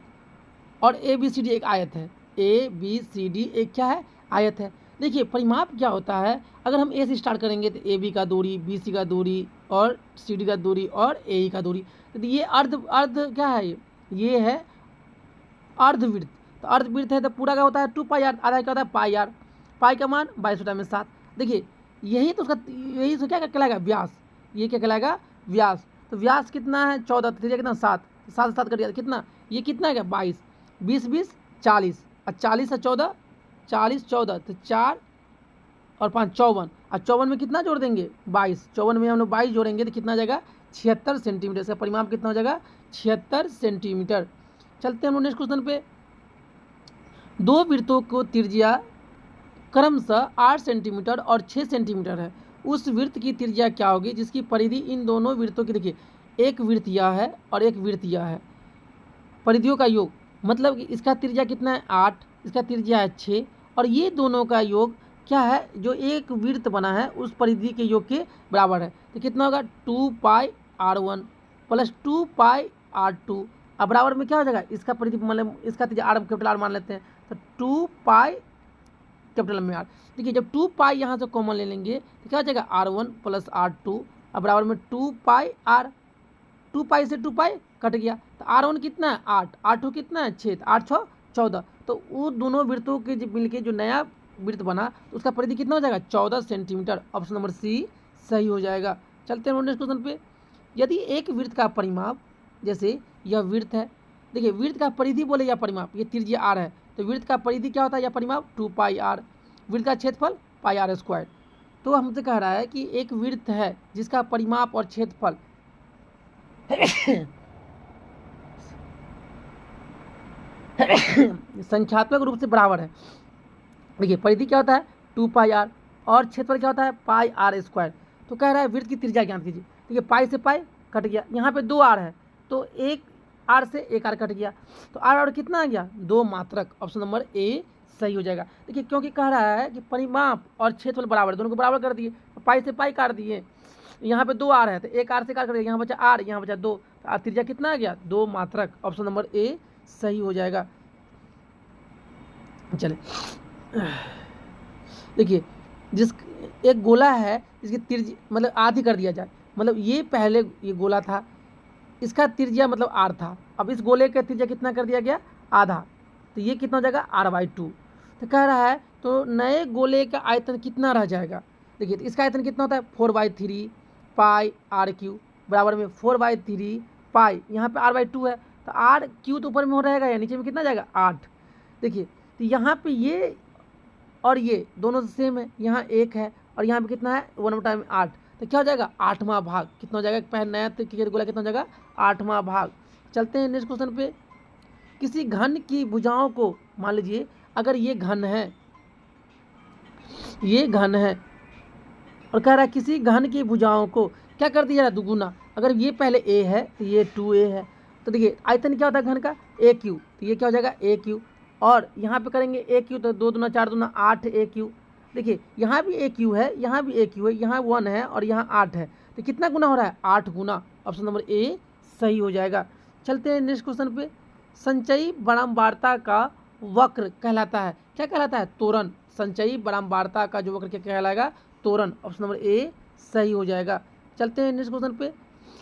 और ABCD एक आयत है, ABCD एक क्या है आयत है। देखिए परिमाप क्या होता है, अगर हम A से स्टार्ट करेंगे तो AB का दूरी, BC का दूरी और CD का दूरी और AE का दूरी। तो ये अर्ध क्या है, ये है अर्धवृत्त। तो अर्धवृत्त है तो पूरा क्या होता है 2πr, आधा क्या होता है πr, पाई का मान 22/7। देखिए यही तो उसका, यही तो क्या कहलाएगा व्यास, ये क्या कहलाएगा व्यास। तो व्यास कितना है 14, त्रिज्या कितना 7, 7 से 7 कर दिया कितना, ये कितना है क्या 22, 20 20 40, और 40 से 14, 40 14 तो 4 और 5 54, और 54 में कितना जोड़ देंगे 22, 54 में हम लोग 22 जोड़ेंगे तो कितना हो जाएगा 76 सेंटीमीटर। इसका परिमाप कितना हो जाएगा 76 सेंटीमीटर। चलते हैं हम लोग नेक्स्ट क्वेश्चन पे। दो वृत्तों को त्रिज्या क्रमशः 8 सेंटीमीटर और 6 सेंटीमीटर है, उस वृत्त की त्रिज्या क्या होगी जिसकी परिधि इन दोनों वृत्तों की, देखिए एक वृत्त यह है और एक वृत्त यह है, परिधियों का योग मतलब कि इसका त्रिज्या कितना है 8, इसका त्रिज्या है 6, और ये दोनों का योग क्या है, जो एक वृत्त बना है उस परिधि के योग के बराबर है। तो कितना होगा 2πr1 प्लस 2πr2, अब बराबर में क्या हो जाएगा इसका परिधि, मतलब इसका त्रिज्या आर कैपिटल आर मान लेते हैं, तो 2π कैपिटल में आर। देखिए जब 2π यहाँ से कॉमन ले लेंगे तो क्या हो जाएगा r1 प्लस r2, अब बराबर में 2πr, 2π से 2π कट गया, तो r1 कितना है 8, r2 कितना है 6, 8 6 14। तो वो दोनों वृत्तों के मिलके जो नया वृत्त बना तो उसका परिधि कितना हो जाएगा 14 सेंटीमीटर। ऑप्शन नंबर सी सही हो जाएगा। चलते हैं नेक्स्ट क्वेश्चन पे। यदि एक वृत्त का परिमाप, जैसे यह वृत्त है, देखिए वृत्त का परिधि बोले या परिमाप, ये त्रिज्या r है तो वृत्त का परिधि क्या होता है या परिमाप 2πr, वृत्त का क्षेत्रफल πr²। तो हमसे कह रहा है कि एक वृत्त है जिसका परिमाप और क्षेत्रफल संख्यात्मक रूप से बराबर है। देखिए परिधि क्या होता है 2πr और क्षेत्रफल क्या होता है πr²। तो कह रहा है वृत्त की त्रिज्या ज्ञात कीजिए। देखिए पाई से पाई कट गया, यहाँ पे 2r है तो एक r से एक r कट गया, तो r और कितना आ गया 2 मात्रक। ऑप्शन नंबर ए सही हो जाएगा। देखिए क्योंकि कह रहा है कि परिमाप और क्षेत्रफल बराबर, दोनों को बराबर कर दिए, पाई से पाई काट दिए, यहाँ पे 2r है तो एक r से काट कर दिया, यहाँ बचा r, यहाँ बचा 2, तो त्रिज्या कितना आ गया 2 मात्रक। ऑप्शन नंबर ए सही हो जाएगा। चले देखिए जिस एक गोला है इसकी त्रिज्या मतलब आधी कर दिया जाए, मतलब ये पहले ये गोला था इसका त्रिज्या मतलब r था, अब इस गोले का त्रिज्या कितना कर दिया गया आधा, तो ये कितना हो जाएगा r/2। तो कह रहा है तो नए गोले का आयतन कितना रह जाएगा। देखिए तो इसका आयतन कितना होता है 4/3πr³ बराबर में 4/3π, यहाँ पे r/2 है तो r³ तो ऊपर में हो रहेगा या नीचे में कितना जाएगा 8। देखिए तो यहाँ पे ये और ये दोनों सेम है, यहाँ 1 है और यहाँ पे कितना है 1/8, तो क्या हो जाएगा 8वां भाग, कितना हो जाएगा पहले नया क्रिकेट गोला कितना हो जाएगा 8वां भाग। चलते हैं नेक्स्ट क्वेश्चन पे। किसी घन की भुजाओं को, मान लीजिए अगर ये घन है, ये घन है और कह रहा है किसी घन की भुजाओं को क्या कर दिया दुगुना, अगर ये पहले a है तो ये 2a है, तो देखिए आयतन क्या होता है घन का AQ, तो ये क्या हो जाएगा AQ, और यहाँ पे करेंगे AQ तो 2 दूना 4 दूना 8 AQ। देखिए यहाँ भी AQ है, यहाँ भी AQ है, यहाँ 1 है और यहाँ 8 है, तो कितना गुना हो रहा है 8 गुना। ऑप्शन नंबर ए सही हो जाएगा। चलते हैं नेक्स्ट क्वेश्चन पे। संचयी बारंबारता का वक्र कहलाता है, क्या कहलाता है त्वरण। संचयी बारंबारता का जो वक्र क्या कहलाएगा त्वरण। ऑप्शन नंबर ए सही हो जाएगा। चलते हैं नेक्स्ट क्वेश्चन पे।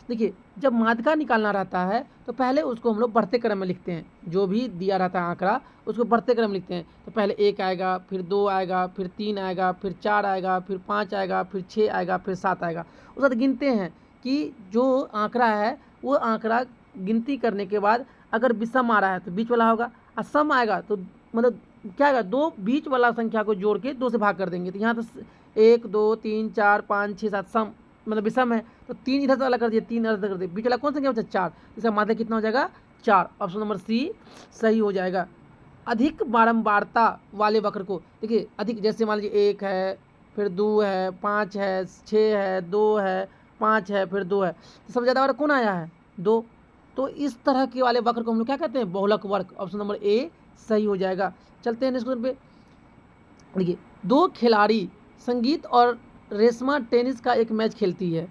देखिए जब माध्यिका निकालना रहता है तो पहले उसको हम लोग बढ़ते क्रम में लिखते हैं, जो भी दिया रहता है आंकड़ा उसको बढ़ते क्रम में लिखते हैं। तो पहले 1 आएगा, फिर 2 आएगा, फिर 3 आएगा, फिर 4 आएगा, फिर 5 आएगा, फिर 6 आएगा, फिर 7 आएगा। उसके बाद गिनते हैं कि जो आंकड़ा है वो आंकड़ा गिनती करने के बाद अगर विषम आ रहा है तो बीच वाला होगा, और सम आएगा तो मतलब क्या आएगा, 2 बीच वाला संख्या को जोड़ के 2 से भाग कर देंगे। तो यहाँ तो 1 2 3 4 5 6 7 सम मतलब विषम है, तो 3 इधर से अलग कर दिए, 3 इधर से कर दिए, बीच वाला कौन संख्या बचा 4, इसका माध्य कितना हो जाएगा 4। ऑप्शन नंबर सी सही हो जाएगा। अधिक बारंबारता वाले वक्र को देखिए, अधिक जैसे मान लीजिए 1 है, फिर 2 है, 5 है, 6 है, 2 है, 5 है, फिर 2 है, तो सबसे ज़्यादा वाला कौन आया है 2। तो इस तरह के वाले वक्र को हम लोग क्या कहते हैं, बहुलक वक्र। ऑप्शन नंबर ए सही हो जाएगा। चलते हैं नेक्स्ट क्वेश्चन पे। देखिए 2 खिलाड़ी संगीत और रेशमा टेनिस का एक मैच खेलती है,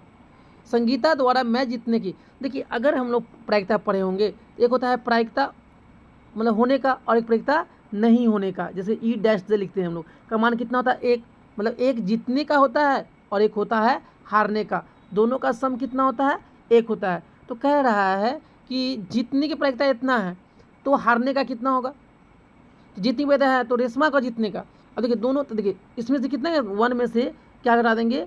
संगीता द्वारा मैच जीतने की। देखिए अगर हम लोग प्रायिकता पढ़े होंगे, एक होता है प्रायिकता मतलब होने का और एक प्रायिकता नहीं होने का। जैसे ई डैश से लिखते हैं हम लोग, का मान कितना होता है 1, मतलब एक जीतने का होता है और एक होता है हारने का, दोनों का सम कितना होता है 1 होता है। तो कह रहा है कि जीतने की प्रायिकता इतना है तो हारने का कितना होगा, तो जीतने की प्रायिकता है तो रेशमा का जीतने का। अब देखिए दोनों, तो देखिए इसमें से कितना है 1 में से क्या करा देंगे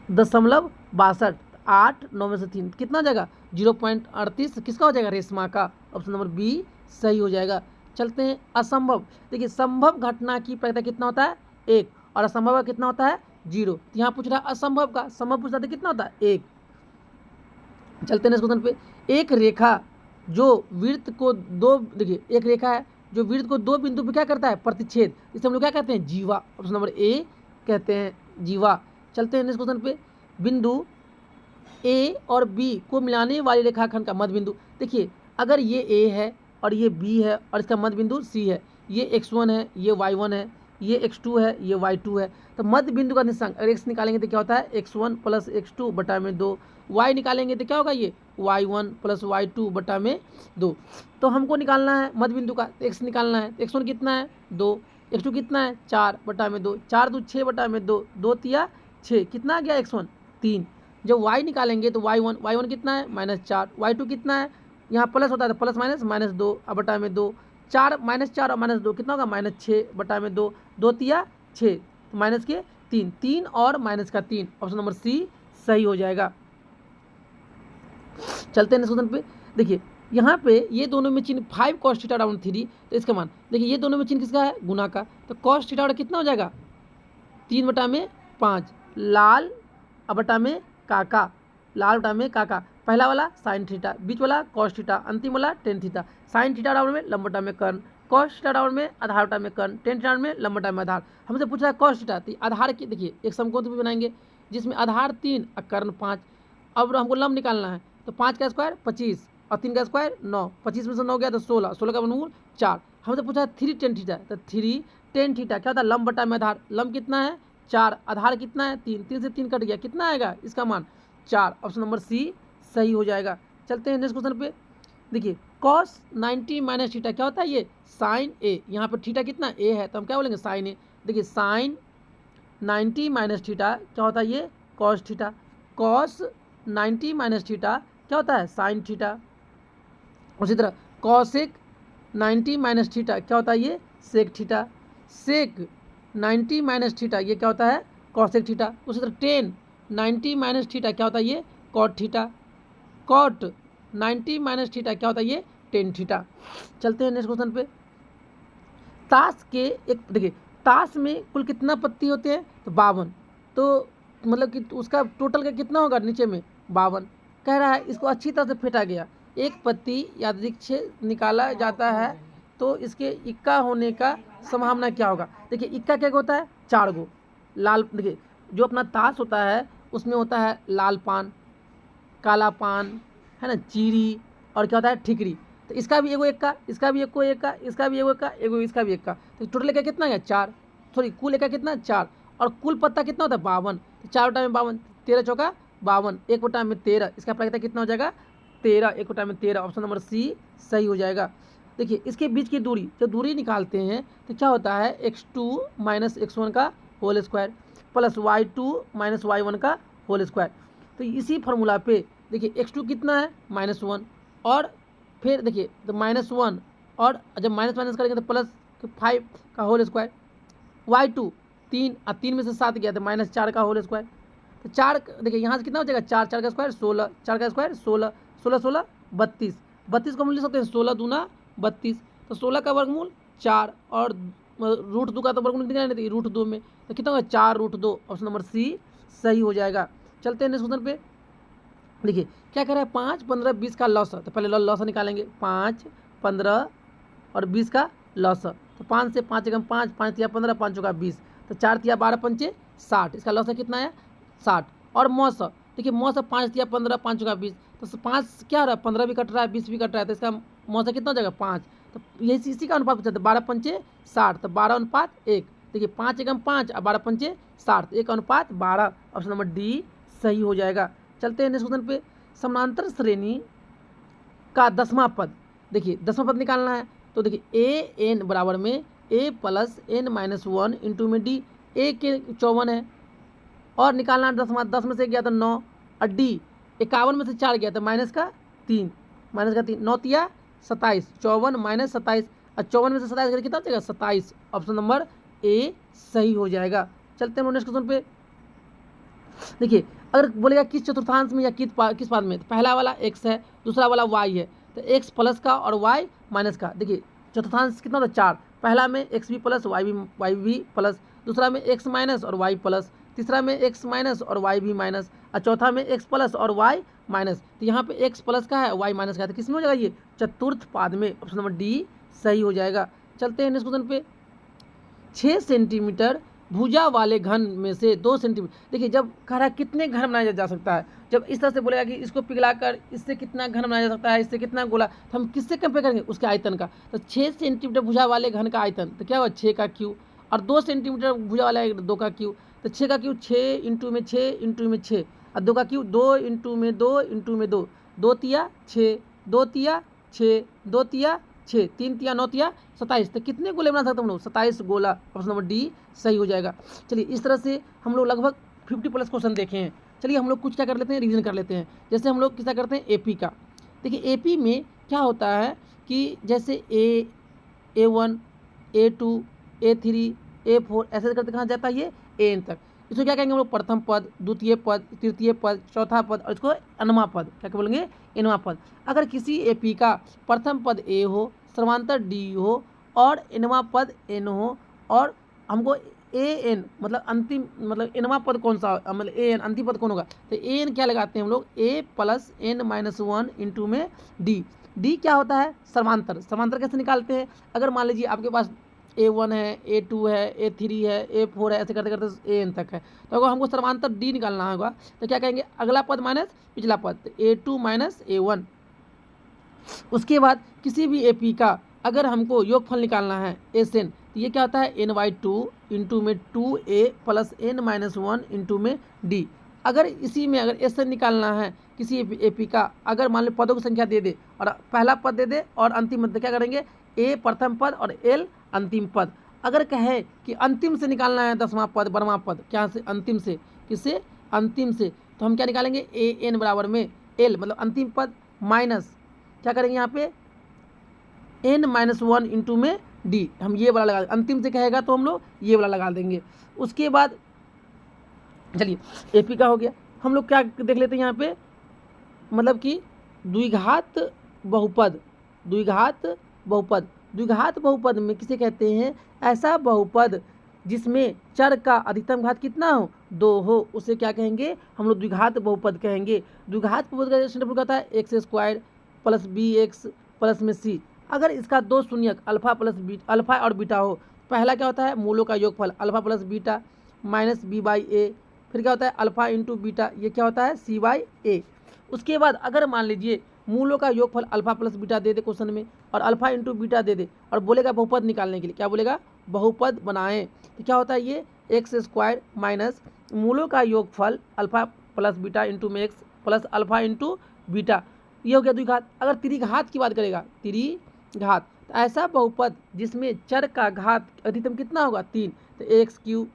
0.62, 8 9 में से 3 कितना हो जाएगा 0.38, किसका हो जाएगा रेशमा का। ऑप्शन नंबर बी सही हो जाएगा। चलते हैं असंभव। देखिए संभव घटना की प्रायिकता कितना होता है 1 और असंभव का कितना होता है 0। यहाँ पूछ रहा है असंभव का, संभव पूछ रहा था कितना होता है 1। चलते हैं इस क्वेश्चन पे। एक रेखा जो वृत्त को दो, देखिए एक रेखा है जो वृत्त को 2 बिंदु पे क्या करता है प्रतिच्छेद, इसे हम लोग क्या कहते हैं जीवा। ऑप्शन नंबर ए कहते हैं जीवा। चलते हैं नेक्स्ट क्वेश्चन पे। बिंदु ए और बी को मिलाने वाली रेखाखंड का मध्य बिंदु। देखिए अगर ये ए है और ये बी है और इसका मध्य बिंदु सी है, ये x1 है, ये y1 है, ये x2 है, ये y2 है, तो मध्य बिंदु का निर्देशांक अगर x निकालेंगे तो क्या होता है x1 प्लस x2 बटा में 2, y निकालेंगे तो क्या होगा ये y1 प्लस y2 बटा में 2। तो हमको निकालना है मध्य बिंदु का, तो x निकालना है, तो x1 कितना है 2, x2 कितना है 4 बटा में 2, 4 2 6 बटा में 2, 2 तिया 6, कितना आ गया x1 3। जब y निकालेंगे तो y1 कितना है -4, y2 कितना है, यहाँ प्लस होता है तो प्लस माइनस 2 अब बटा में 2, 4 -4 और -2 कितना होगा -6 बटा में 2, 2 तिया 6, तो माइनस के 3, 3 और माइनस का 3। ऑप्शन नंबर सी सही हो जाएगा। चलते हैं नेक्स्ट क्वेश्चन पे। देखिए यहाँ पे ये दोनों में चिन्ह 5 cos थीटा डाउन 3, तो इसका मान देखिए ये दोनों में चिन्ह किसका है गुना का, तो cos थीटा कितना हो जाएगा 3 बटा में 5, लाल बटा में काका, लाल बटा में काका, पहला वाला साइन थीटा, बीच वाला कॉस थीटा, अंतिम वाला tan theta. Sine theta down में लंब बटा में कर्ण, कॉस थीटा डाउन में आधार बटा में कर्ण, टेन थीटा में लंब बटा में आधार। हमसे पूछा है कॉस थीटा, तो आधार की देखिए एक समकोण भी बनाएंगे जिसमें आधार 3 और कर्ण 5। अब हमको लंब निकालना है, तो 5 का स्क्वायर 25 और 3 का स्क्वायर 9, 25 में से 9 गया तो 16, 16 का वर्गमूल 4। हमसे पूछा है 3 टेन थीटा, तो 3 टेन थीटा क्या होता है लंब बटा में आधार, लंब कितना है 4, आधार कितना है 3, 3 से 3 कट गया, कितना आएगा इसका मान 4। ऑप्शन नंबर सी सही हो जाएगा। चलते हैं नेक्स्ट क्वेश्चन पे। देखिए cos 90 माइनस थीटा क्या होता है ये साइन ए, यहाँ पर थीटा कितना ए है तो हम क्या बोलेंगे साइन ए। देखिए साइन 90 माइनस थीटा क्या होता है ये cos theta, cos 90 minus theta क्या होता है साइन थीटा। उसी तरह cosec 90 माइनस थीटा क्या होता है ये सेक थीटा, सेक 90 माइनस थीटा ये क्या होता है cosec थीटा। उसी तरह टेन 90 माइनस थीटा क्या होता है ये cot theta, cot 90 minus theta क्या होता है ये टेन थीटा। चलते हैं नेक्स्ट क्वेश्चन पे। ताश के एक देखिए ताश में कुल कितना पत्ती होते हैं तो 52, तो मतलब कि उसका टोटल का कितना होगा नीचे में 52। कह रहा है इसको अच्छी तरह से फेंटा गया, एक पत्ती यादृच्छिक से निकाला जाता है तो इसके इक्का होने का संभावना क्या होगा। देखिए इक्का क्या होता है 4 गो लाल, देखिए जो अपना ताश होता है उसमें होता है लाल पान, काला पान है ना, चीरी और क्या होता है ठिकरी। तो इसका भी एगो इक्का, इसका भी एगो इक्का, इसका भी एगो इक्का, एगो इसका भी इक्का, तो टोटल इक्का कितना है 4, सॉरी कुल इक्का कितना 4 और कुल पत्ता कितना होता है 52, तो 4 बटा में 52, 13 चौका 52, 1 बटा में 13, इसका प्रायिकता कितना हो जाएगा 13, 1 बटा में 13। ऑप्शन नंबर सी सही हो जाएगा। देखिए इसके बीच की दूरी, जब दूरी निकालते हैं तो क्या होता है x2 माइनस x1 का whole square plus y2 minus y1 का होल स्क्वायर। तो तो इसी फार्मूला पे देखिए x2 कितना है -1, और फिर देखिए तो -1, और जब माइनस माइनस करेंगे तो +5 का होल स्क्वायर, y2 3, 3 में से 7 गया तो -4 का होल स्क्वायर। तो 4 देखिए यहाँ से कितना हो जाएगा, 4 4 का स्क्वायर 16, 4 का स्क्वायर 16, 16 16 32, 32 को हम लिख सकते हैं 16 दूना 32, तो 16 का वर्गमूल 4, और √2 का तो वर्गमूल कितना नहीं √2 में, तो कितना होगा 4√2, ऑप्शन नंबर सी सही हो जाएगा। चलते हैं नेक्स्ट क्वेश्चन पे। देखिए क्या कह रहा है, 5 15 20 का लॉस, तो पहले लॉस निकालेंगे, 5 15 और 20 का लॉस, तो 5 से 5 एकम 5, 5 तिया 15, 5 चौका 20, तो 4 तिया 12 पंचे 60, इसका लॉस कितना है 60। और मौस देखिए, मौस 5 तिया 15, 5 चौका 20, तो 5 क्या हो रहा है, 15 भी कट रहा है 20 भी कट रहा है, तो इसका मौस कितना हो जाएगा 5, तो यही इसी का अनुपात पूछा था, 12 पंचे 60, तो 12:1। देखिए 5 एकम 5 और 12 पंचे 60, 1:12, ऑप्शन नंबर डी सही हो जाएगा। चलते हैं नेक्स्ट क्वेश्चन पे। समानांतर श्रेणी का 10वां पद, देखिए 10वां पद निकालना है, तो देखिए ए एन बराबर में a + n-1 इंटू में डी, ए के 54 है और निकालना है 10वां, 10 में से गया तो 9, और डी 51 में से 4 गया तो -3, 9 तिया 27, 54 - 27, और 54 में से 27 करके कितना बचेगा 27, ऑप्शन नंबर ए सही हो जाएगा। चलते हैं नेक्स्ट क्वेश्चन पे। देखिए अगर बोलेगा किस चतुर्थांश में या किस पाद में, तो पहला वाला x है, दूसरा वाला y है, तो x प्लस का और y माइनस का। देखिए चतुर्थांश कितना होता है 4, पहला में x भी प्लस y भी प्लस, दूसरा में x माइनस और y प्लस, तीसरा में x माइनस और y भी माइनस, और चौथा में x प्लस और y माइनस। तो यहाँ पे x प्लस का है y माइनस का है, तो किस में हो जाएगा ये चतुर्थ पाद में, ऑप्शन नंबर डी सही हो जाएगा। चलते हैं नेक्स्ट क्वेश्चन पे। 6 सेंटीमीटर भुजा वाले घन में से 2 सेंटीमीटर, देखिए जब कह रहा है कितने घन बनाया जा सकता है, जब इस तरह से बोलेगा कि इसको पिघलाकर इससे कितना घन बनाया जा सकता है, इससे कितना गोला, तो हम किससे कंपेयर करेंगे उसके आयतन का, तो 6 सेंटीमीटर भुजा वाले घन का आयतन तो क्या हुआ 6 का क्यू, और 2 सेंटीमीटर भुजा वाला 2 का क्यू, तो 6 का क्यू 6 इंटू में 6 इंटू में 6, और 2 का क्यू 2 इंटू में 2 इंटू में 2, 2 तिया 6, 2 तिया 6, 2 तिया 6, 3 तिया 9 तिया 27, तो कितने गोले बना सकते हम लोग 27 गोला, ऑप्शन नंबर डी सही हो जाएगा। चलिए इस तरह से हम लोग लगभग 50+ क्वेश्चन देखे हैं। चलिए हम लोग कुछ क्या कर लेते हैं, रिवीजन कर लेते हैं। जैसे हम लोग किसका करते हैं एपी का। देखिए एपी में क्या होता है कि जैसे A1 A2 A3 A4 ऐसे करते कहाँ जाता है ये एन तक, इसको क्या कहेंगे हम लोग प्रथम पद, द्वितीय पद, तृतीय पद, चौथा पद, और इसको nवां पद क्या बोलेंगे nवां पद। अगर किसी एपी का प्रथम पद ए हो, सर्वांतर डी हो और nवां पद n हो, और हमको an मतलब अंतिम मतलब nवां पद कौन सा मतलब an अंतिम पद कौन होगा, तो an क्या लगाते हैं हम लोग a + n-1 इंटू में d क्या होता है सर्वांतर। सर्वांतर कैसे निकालते हैं, अगर मान लीजिए आपके पास A1 है, A2 है, A3 है, A4 है, ऐसे करते करते AN तक है, तो अगर हमको सर्वांतर D निकालना होगा तो क्या कहेंगे अगला पद माइनस पिछला पद, तो A2 - A1। उसके बाद किसी भी AP का अगर हमको योगफल निकालना है SN, तो ये क्या होता है n/2 इंटू में 2a + n-1 इंटू में d। अगर इसी में अगर SN निकालना है किसी AP का, अगर मान लो पदों की संख्या दे दे और पहला पद दे दे और अंतिम पद, क्या करेंगे A प्रथम पद और L अंतिम पद। अगर कहे कि अंतिम से निकालना है 10वां पद 12वां पद, क्या से अंतिम से, किससे अंतिम से, तो हम क्या निकालेंगे AN बराबर में L मतलब अंतिम पद माइनस क्या करेंगे यहाँ पे n-1 इंटू में d, हम ये वाला लगा, अंतिम से कहेगा तो हम लोग ये वाला लगा देंगे। उसके बाद चलिए एपी का हो गया। हम लोग क्या देख लेते हैं यहाँ पे, मतलब कि द्विघात बहुपद, द्विघात बहुपद में किसे कहते हैं, ऐसा बहुपद जिसमें चर का अधिकतम घात कितना हो 2 हो, उसे क्या कहेंगे हम लोग द्विघात बहुपद कहेंगे। द्विघात बहुपद का सिंपल कहता है x² + bx प्लस में c। अगर इसका 2 शून्यक अल्फा और बीटा हो, पहला क्या होता है मूलों का योगफल अल्फा + बीटा माइनस b/a, फिर क्या होता है अल्फा इंटू बीटा, ये क्या होता है c/a। उसके बाद अगर मान लीजिए मूलों का योगफल अल्फा + बीटा दे दे क्वेश्चन में और अल्फा इंटू बीटा दे दे और बोलेगा बहुपद निकालने के लिए, क्या बोलेगा बहुपद बनाएं, तो क्या होता है ये x² माइनस मूलों का योगफल अल्फा + बीटा इंटू में x plus alpha into beta, ये हो गया द्विघात। अगर त्रिघात की बात करेगा त्रिघात, तो ऐसा बहुपद जिसमें चर का घात अधिकतम कितना होगा 3, तो ax³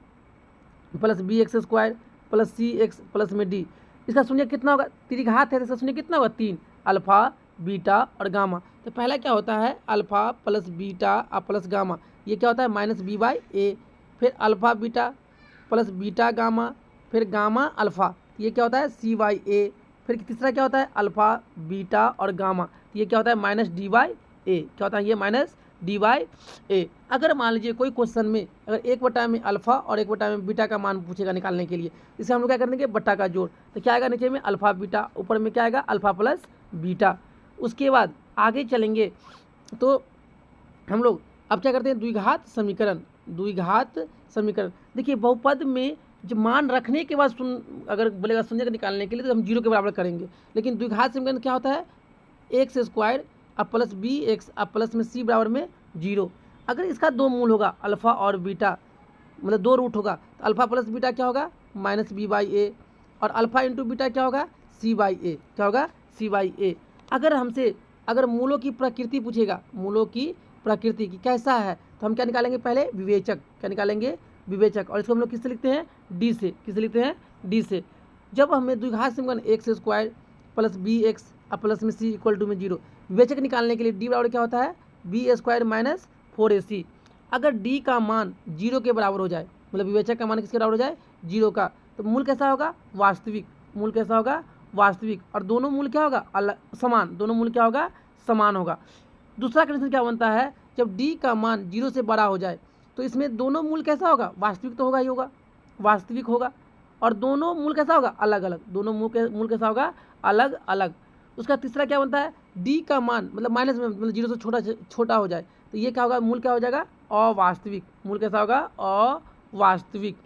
+ bx² + cx प्लस में d, इसका शून्य कितना होगा, त्रिघात है तो इसका शून्य कितना होगा 3, अल्फा बीटा और गामा। तो पहला क्या होता है अल्फा प्लस बीटा और प्लस गामा, ये क्या होता है माइनस बी बाई ए, फिर alpha beta plus beta gamma, फिर गामा अल्फा, ये क्या होता है सी बाई ए, फिर तीसरा क्या होता है अल्फा बीटा और गामा, ये क्या होता है माइनस डी बाई ए, क्या होता है ये माइनस डी बाई ए। अगर मान लीजिए कोई क्वेश्चन में अगर 1/, में अल्फा और 1/, में बीटा का मान पूछेगा निकालने के लिए, इसे हम लोग क्या करेंगे बट्टा का जोड़, तो क्या आएगा नीचे में अल्फा बीटा, ऊपर में क्या आएगा अल्फा प्लस बीटा। उसके बाद आगे चलेंगे तो हम लोग अब क्या करते हैं द्विघात समीकरण। द्विघात समीकरण देखिए बहुपद में जो मान रखने के बाद अगर बोलेगा शून्य का निकालने के लिए तो हम 0 के बराबर करेंगे, लेकिन द्विघात समीकरण क्या होता है एक्स स्क्वायर अब प्लस बी एक्स अब प्लस में सी बराबर में 0। अगर इसका 2 मूल होगा अल्फा और बीटा, मतलब 2 रूट होगा, तो अल्फा प्लस बीटा क्या होगा माइनस बी बाई ए, और अल्फा इंटू बीटा क्या होगा सी बाई ए, क्या होगा सी बाई ए। अगर हमसे अगर मूलों की प्रकृति पूछेगा, मूलों की प्रकृति की कैसा है, तो हम क्या निकालेंगे पहले विवेचक, क्या निकालेंगे विवेचक, और इसको हम लोग किससे लिखते हैं डी से, किससे लिखते हैं डी से। जब हमें द्विघात समीकरण X square plus B X अब प्लस में सी इक्वल टू में 0, विवेचक निकालने के लिए डी बराबर क्या होता है बी स्क्वायर माइनस 4ac। अगर डी का मान 0 के बराबर हो जाए, मतलब विवेचक का मान किसके बराबर हो जाए 0 का, तो मूल कैसा होगा वास्तविक, मूल कैसा होगा वास्तविक, और दोनों मूल क्या होगा अलग समान, दोनों मूल क्या होगा समान होगा। दूसरा कंडीशन क्या बनता है जब डी का मान 0 से बड़ा हो जाए, तो इसमें दोनों मूल कैसा होगा वास्तविक तो होगा ही होगा, वास्तविक होगा, और दोनों मूल कैसा होगा अलग अलग, दोनों मूल कैसा होगा अलग अलग। उसका तीसरा क्या बनता है डी का मान मतलब माइनस में मतलब 0 से छोटा हो जाए, तो ये क्या होगा मूल क्या हो जाएगा अवास्तविक, मूल कैसा होगा अवास्तविक।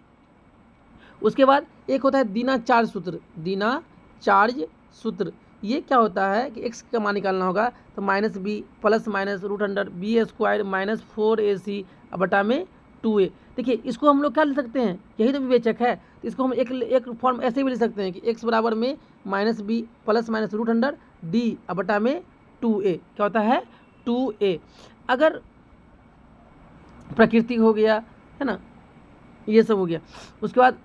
उसके बाद एक होता है दीनाचार्य सूत्र, दीनाचार्य सूत्र, ये क्या होता है कि x का मान निकालना होगा, तो minus B plus minus root under B square minus 4ac बटा में 2a। देखिए इसको हम लोग क्या लिख सकते हैं, यही तो विवेचक है, तो इसको हम एक फॉर्म ऐसे भी लिख सकते हैं कि x बराबर में minus B plus minus root under D बटा में 2a, क्या होता है 2a। अगर प्रकृति हो गया है ना, ये सब हो गया। उसके बाद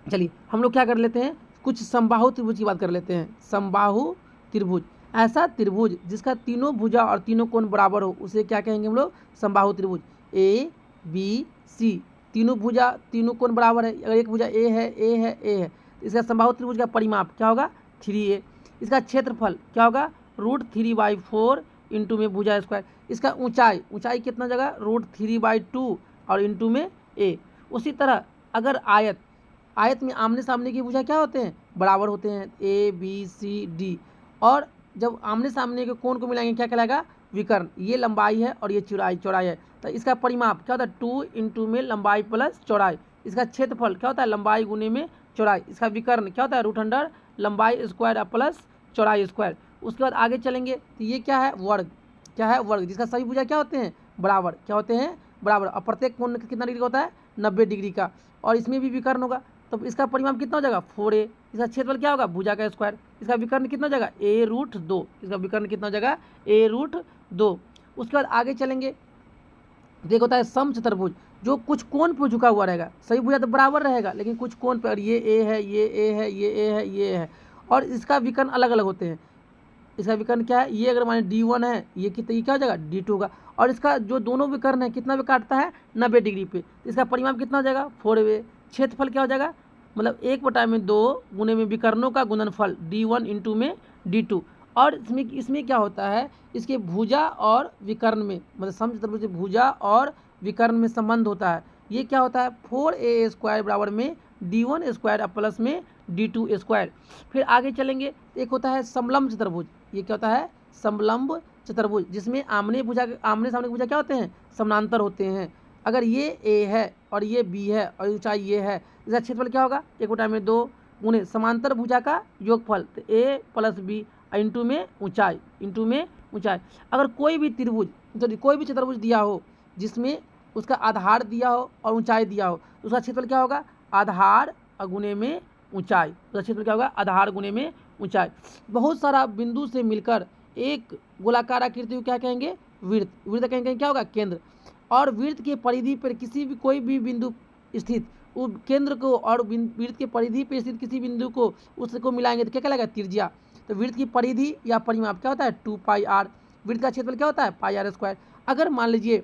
चलिए हम लोग क्या कर लेते हैं कुछ समबाहु त्रिभुज की बात कर लेते हैं। समबाहु त्रिभुज, ऐसा त्रिभुज जिसका तीनों भुजा और तीनों कोण बराबर हो उसे क्या कहेंगे हम लोग समबाहु त्रिभुज। ए बी सी तीनों भुजा तीनों कोण बराबर है, अगर एक भुजा ए है, इसका समबाहु त्रिभुज का परिमाप क्या होगा 3a। इसका क्षेत्रफल क्या होगा √3/4 इंटू में भुजा स्क्वायर। इसका ऊंचाई कितना जगह √3/2 और इंटू में a। उसी तरह अगर आयत में आमने सामने की भुजा क्या होते हैं बराबर होते हैं ए बी सी डी, और जब आमने सामने के कोण को मिलाएंगे क्या कहलाएगा विकर्ण। ये लंबाई है और ये चौड़ाई है, तो इसका परिमाप क्या होता है 2 इंटू में लंबाई प्लस चौड़ाई। इसका क्षेत्रफल क्या होता है लंबाई गुने में चौड़ाई। इसका विकर्ण क्या होता है √अंडर लंबाई स्क्वायर प्लस चौड़ाई स्क्वायर। उसके बाद आगे चलेंगे तो ये क्या है वर्ग, क्या है वर्ग, जिसका सभी भुजा क्या होते हैं बराबर, क्या होते हैं बराबर, और प्रत्येक कोण कितना डिग्री का होता है 90 डिग्री का, और इसमें भी विकर्ण होगा, तो इसका परिमाप कितना हो जाएगा 4a। इसका क्षेत्रफल क्या होगा भुजा का स्क्वायर। इसका विकर्ण कितना हो जाएगा a√2, इसका विकर्ण कितना हो जाएगा a√2। उसके बाद आगे चलेंगे देखो होता है सम चतुर्भुज, जो कुछ कोण पर झुका हुआ रहेगा, सही भुजा तो बराबर रहेगा लेकिन कुछ कोण पर, ये a है, ये a है, ये a है, ये है, और इसका विकर्ण अलग अलग होते हैं। इसका विकर्ण क्या है, ये अगर माने d1 है, ये कितना ये क्या हो जाएगा d2 होगा, और इसका जो दोनों विकर्ण है कितना पे काटता है 90 डिग्री पे, तो इसका परिमाप कितना हो जाएगा 4a। क्षेत्रफल क्या हो जाएगा मतलब 1/2 गुने में विकर्णों का गुणनफल d1 इंटू में d2, और इसमें क्या होता है इसके भुजा और विकर्ण में मतलब समचतुर्भुज भुजा और विकर्ण में संबंध होता है। ये क्या होता है 4a स्क्वायर बराबर में d1 स्क्वायर प्लस में d2 स्क्वायर। फिर आगे चलेंगे एक होता है समलंब चतुर्भुज। ये क्या होता है समलंब चतुर्भुज, जिसमें आमने सामने भुजा क्या होते हैं समानांतर होते हैं। अगर ये a है और ये b है और ऊंचाई ये है, इसका क्षेत्रफल क्या होगा 1/2 गुने समांतर भुजा का योगफल, तो a प्लस b इंटू में ऊंचाई। अगर कोई भी त्रिभुज कोई भी चतुर्भुज दिया हो जिसमें उसका आधार दिया हो और ऊंचाई दिया हो, तो उसका क्षेत्रफल क्या होगा आधार गुने में ऊंचाई, उसका क्षेत्रफल क्या होगा आधार गुने में ऊंचाई। बहुत सारा बिंदु से मिलकर एक गोलाकार आकृति को क्या कहेंगे वृत्त कहेंगे क्या होगा केंद्र, और वृत्त के परिधि पर कोई भी बिंदु स्थित केंद्र को और वृत्त के परिधि पे स्थित किसी बिंदु को उसको मिलाएंगे तो क्या कहलाएगा, त्रिज्या। तो वृत्त की परिधि या परिमाप क्या होता है, 2πr। वृत्त का क्षेत्रफल क्या होता है, πr²। अगर मान लीजिए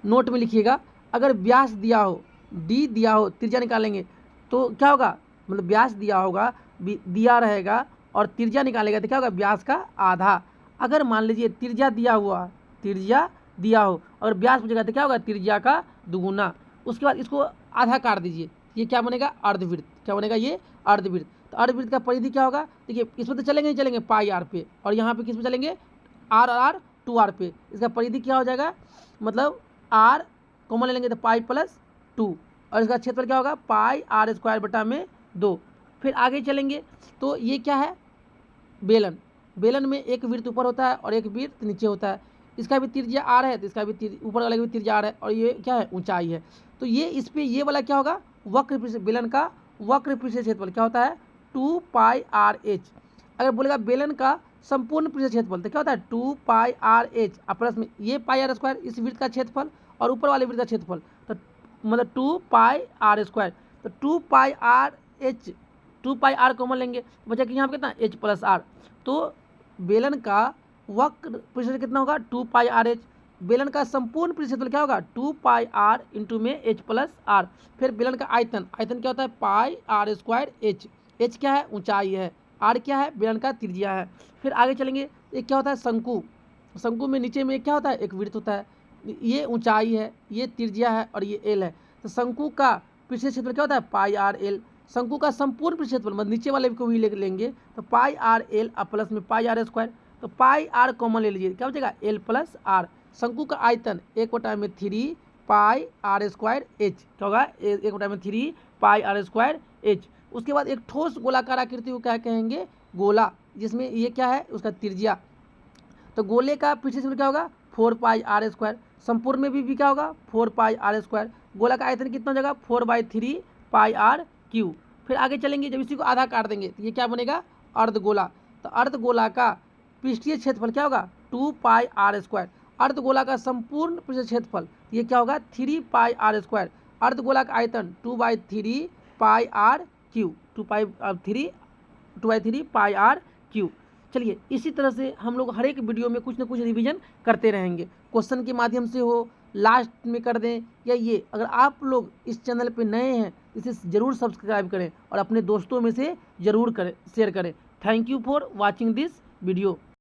नोट में लिखिएगा, अगर व्यास दिया हो, d दिया हो, त्रिज्या निकालेंगे तो क्या होगा, मतलब व्यास दिया होगा, दिया रहेगा और त्रिज्या निकालेगा तो क्या होगा, व्यास का आधा। अगर मान लीजिए त्रिज्या दिया हुआ, त्रिज्या दिया हो और व्यास पूछेगा तो क्या होगा, त्रिज्या का दुगुना। उसके बाद इसको आधा काट दीजिए, ये क्या बनेगा, अर्धवृत्त। क्या बनेगा, ये अर्धवृत्त। तो अर्धवृत्त का परिधि क्या होगा, देखिए इसमें तो चलेंगे ही चलेंगे πr पे, और यहाँ पे किस पे चलेंगे, r 2r पे। इसका परिधि क्या हो जाएगा, मतलब r कॉमन ले लेंगे तो π+2, और इसका क्षेत्रफल क्या होगा, πr²/2। फिर आगे चलेंगे तो ये क्या है, बेलन। बेलन में एक वृत्त ऊपर होता है और एक वृत्त नीचे होता है। इसका भी त्रिज्या r है तो इसका भी ऊपर वाले की भी त्रिज्या r है, और ये क्या है, ऊंचाई है। तो ये इस पे ये वाला क्या होगा, वक्र पृष्ठ, बेलन का वक्र पृष्ठ क्षेत्रफल क्या होता है, 2πrh। अगर बोलेगा बेलन का संपूर्ण पृष्ठ क्षेत्रफल तो क्या होता है, 2πrh प्लस में ये πr², इस वृत्त का क्षेत्रफल और ऊपर वाले वृत्त का क्षेत्रफल, तो मतलब 2πr²। तो 2πrh, 2πr कॉमन लेंगे तो बचा कि यहाँ पे कितना, h+r। तो बेलन का वक्र पृष्ठ कितना होगा, 2πrh। बेलन का संपूर्ण पृष्ठ क्षेत्रफल क्या होगा, 2πr इंटू में h+r। फिर बेलन का आयतन, आयतन क्या होता है, πr²h। h क्या है, ऊंचाई है, r क्या है, बेलन का त्रिज्या है। फिर आगे चलेंगे, एक क्या होता है, शंकु। शंकु में नीचे में क्या होता है, एक वृत्त होता है, ये ऊंचाई है, ये त्रिज्या है और ये l है। तो शंकु का पृष्ठ क्षेत्रफल क्या होता है, πrl। शंकु का संपूर्ण पृष्ठ क्षेत्रफल मतलब नीचे वाले को भी लेंगे तो πrl प्लस में πr²। तो πr कॉमन ले लीजिए, क्या बचेगा, l+r। शंकु का आयतन 1/3πr²h, क्या होगा, 1/3πr²h। उसके बाद एक ठोस गोलाकार आकृति को क्या कहेंगे, गोला, जिसमें ये क्या है, उसका त्रिज्या। तो गोले का पृष्ठ क्षेत्रफल क्या होगा, 4πr²। संपूर्ण में भी क्या होगा, 4πr²। गोला का आयतन कितना हो जाएगा, 4/3πr³। फिर आगे चलेंगे, जब इसी को आधा काट देंगे तो ये क्या बनेगा, अर्धगोला। तो अर्धगोला का पृष्ठीय क्षेत्रफल क्या होगा, 2πr²। अर्धगोला का संपूर्ण पृष्ठ क्षेत्रफल ये क्या होगा, 3πr²। अर्धगोला का आयतन 2/3πr³, 2/3πr³। चलिए इसी तरह से हम लोग हर एक वीडियो में कुछ ना कुछ रिवीजन करते रहेंगे, क्वेश्चन के माध्यम से हो, लास्ट में कर दें, या ये अगर आप लोग इस चैनल पे नए हैं इसे ज़रूर सब्सक्राइब करें और अपने दोस्तों में से ज़रूर करें, शेयर करें। Thank you for watching this video.